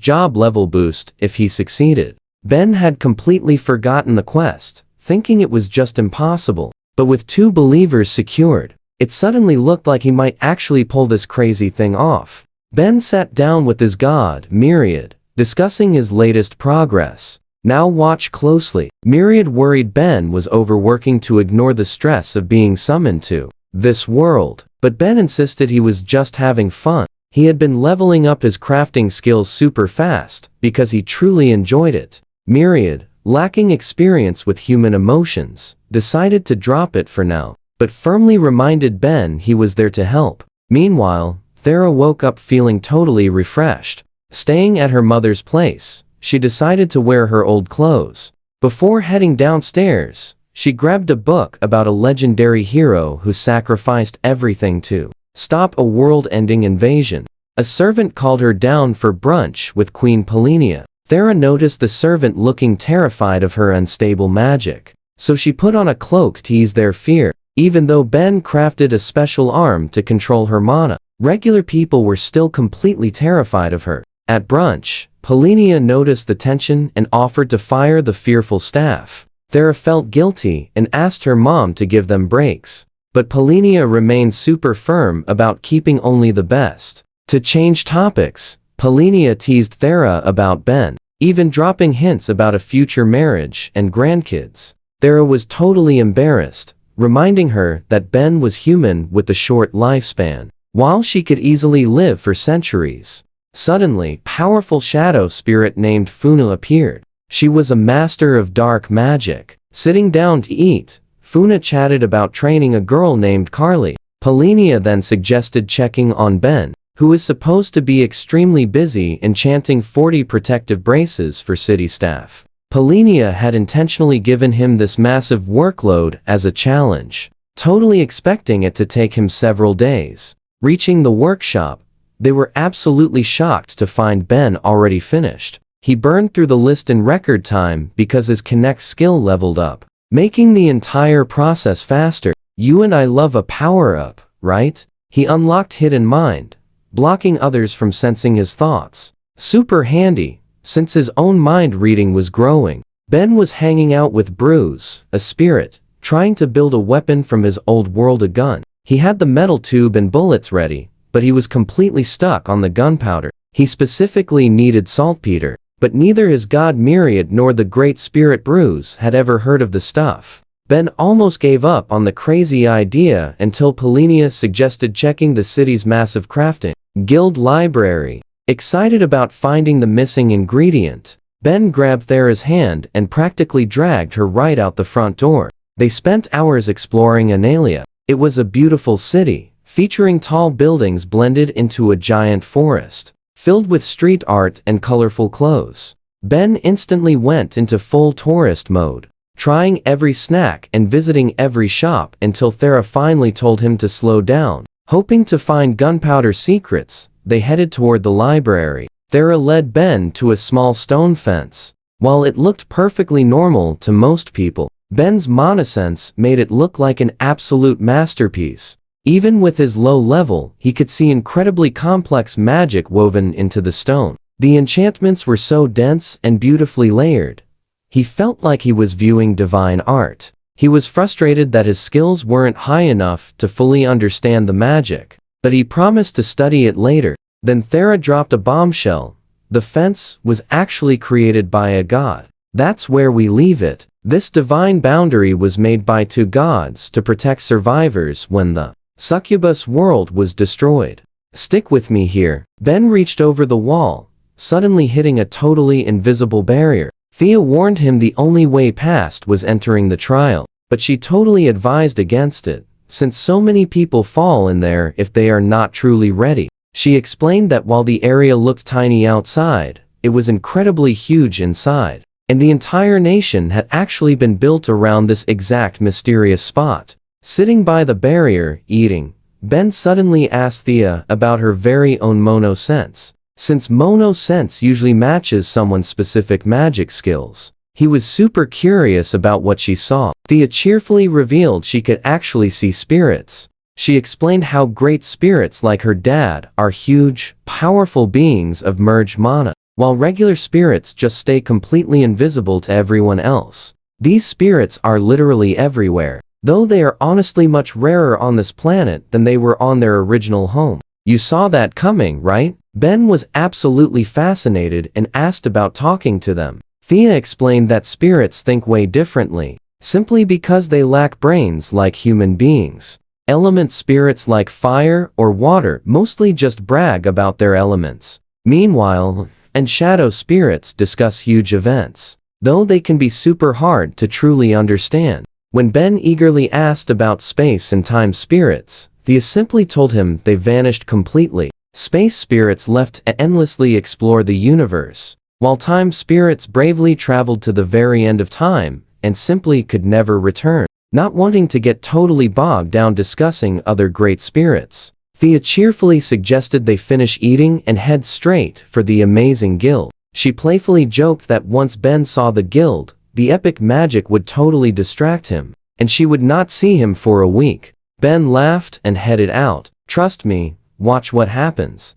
job level boost if he succeeded. Ben had completely forgotten the quest, thinking it was just impossible. But with 2 believers secured, it suddenly looked like he might actually pull this crazy thing off. Ben sat down with his god, Myriad, discussing his latest progress. Now watch closely. Myriad worried Ben was overworking to ignore the stress of being summoned to this world, but Ben insisted he was just having fun. He had been leveling up his crafting skills super fast because he truly enjoyed it. Myriad, lacking experience with human emotions, decided to drop it for now, but firmly reminded Ben he was there to help. Meanwhile, Thera woke up feeling totally refreshed. Staying at her mother's place, she decided to wear her old clothes. Before heading downstairs, she grabbed a book about a legendary hero who sacrificed everything to stop a world-ending invasion. A servant called her down for brunch with Queen Polinia. Thera noticed the servant looking terrified of her unstable magic, so she put on a cloak to ease their fear. Even though Ben crafted a special arm to control her mana, regular people were still completely terrified of her. At brunch, Polinia noticed the tension and offered to fire the fearful staff. Thera felt guilty and asked her mom to give them breaks, but Polinia remained super firm about keeping only the best. To change topics, Polinia teased Thera about Ben, even dropping hints about a future marriage and grandkids. Thera was totally embarrassed, reminding her that Ben was human with a short lifespan, while she could easily live for centuries. Suddenly, powerful shadow spirit named Funa appeared. She was a master of dark magic. Sitting down to eat, Funa chatted about training a girl named Carly. Polinia then suggested checking on Ben, who is supposed to be extremely busy enchanting 40 protective braces for city staff. Polinia had intentionally given him this massive workload as a challenge, totally expecting it to take him several days. Reaching the workshop, they were absolutely shocked to find Ben already finished. He burned through the list in record time because his Connect skill leveled up, making the entire process faster. You and I love a power-up, right? He unlocked Hidden Mind, blocking others from sensing his thoughts. Super handy, since his own mind reading was growing. Ben was hanging out with Bruce, a spirit, trying to build a weapon from his old world, a gun. He had the metal tube and bullets ready, but he was completely stuck on the gunpowder. He specifically needed saltpeter, but neither his god Myriad nor the great spirit Bruce had ever heard of the stuff. Ben almost gave up on the crazy idea until Polinia suggested checking the city's massive crafting guild library. Excited about finding the missing ingredient, Ben grabbed Thera's hand and practically dragged her right out the front door. They spent hours exploring Analia. It was a beautiful city, featuring tall buildings blended into a giant forest, filled with street art and colorful clothes. Ben instantly went into full tourist mode, trying every snack and visiting every shop until Thera finally told him to slow down. Hoping to find gunpowder secrets, they headed toward the library. Thera led Ben to a small stone fence. While it looked perfectly normal to most people, Ben's mana sense made it look like an absolute masterpiece. Even with his low level, he could see incredibly complex magic woven into the stone. The enchantments were so dense and beautifully layered. He felt like he was viewing divine art. He was frustrated that his skills weren't high enough to fully understand the magic, but he promised to study it later. Then Thera dropped a bombshell. The fence was actually created by a god. That's where we leave it. This divine boundary was made by 2 gods to protect survivors when the Succubus world was destroyed. Stick with me here. Ben reached over the wall, suddenly hitting a totally invisible barrier. Thea warned him the only way past was entering the trial, but she totally advised against it, since so many people fall in there if they are not truly ready. She explained that while the area looked tiny outside, it was incredibly huge inside, and the entire nation had actually been built around this exact mysterious spot. Sitting by the barrier, eating, Ben suddenly asked Thea about her very own mono sense. Since mono sense usually matches someone's specific magic skills, he was super curious about what she saw. Thea cheerfully revealed she could actually see spirits. She explained how great spirits like her dad are huge, powerful beings of merged mana, while regular spirits just stay completely invisible to everyone else. These spirits are literally everywhere, though they are honestly much rarer on this planet than they were on their original home. You saw that coming, right? Ben was absolutely fascinated and asked about talking to them. Thea explained that spirits think way differently, simply because they lack brains like human beings. Element spirits like fire or water mostly just brag about their elements. Meanwhile, and shadow spirits discuss huge events, though they can be super hard to truly understand. When Ben eagerly asked about space and time spirits, Thea simply told him they vanished completely. Space spirits left to endlessly explore the universe, while time spirits bravely traveled to the very end of time and simply could never return. Not wanting to get totally bogged down discussing other great spirits, Thea cheerfully suggested they finish eating and head straight for the amazing guild. She playfully joked that once Ben saw the guild, the epic magic would totally distract him, and she would not see him for a week. Ben laughed and headed out. Trust me, watch what happens.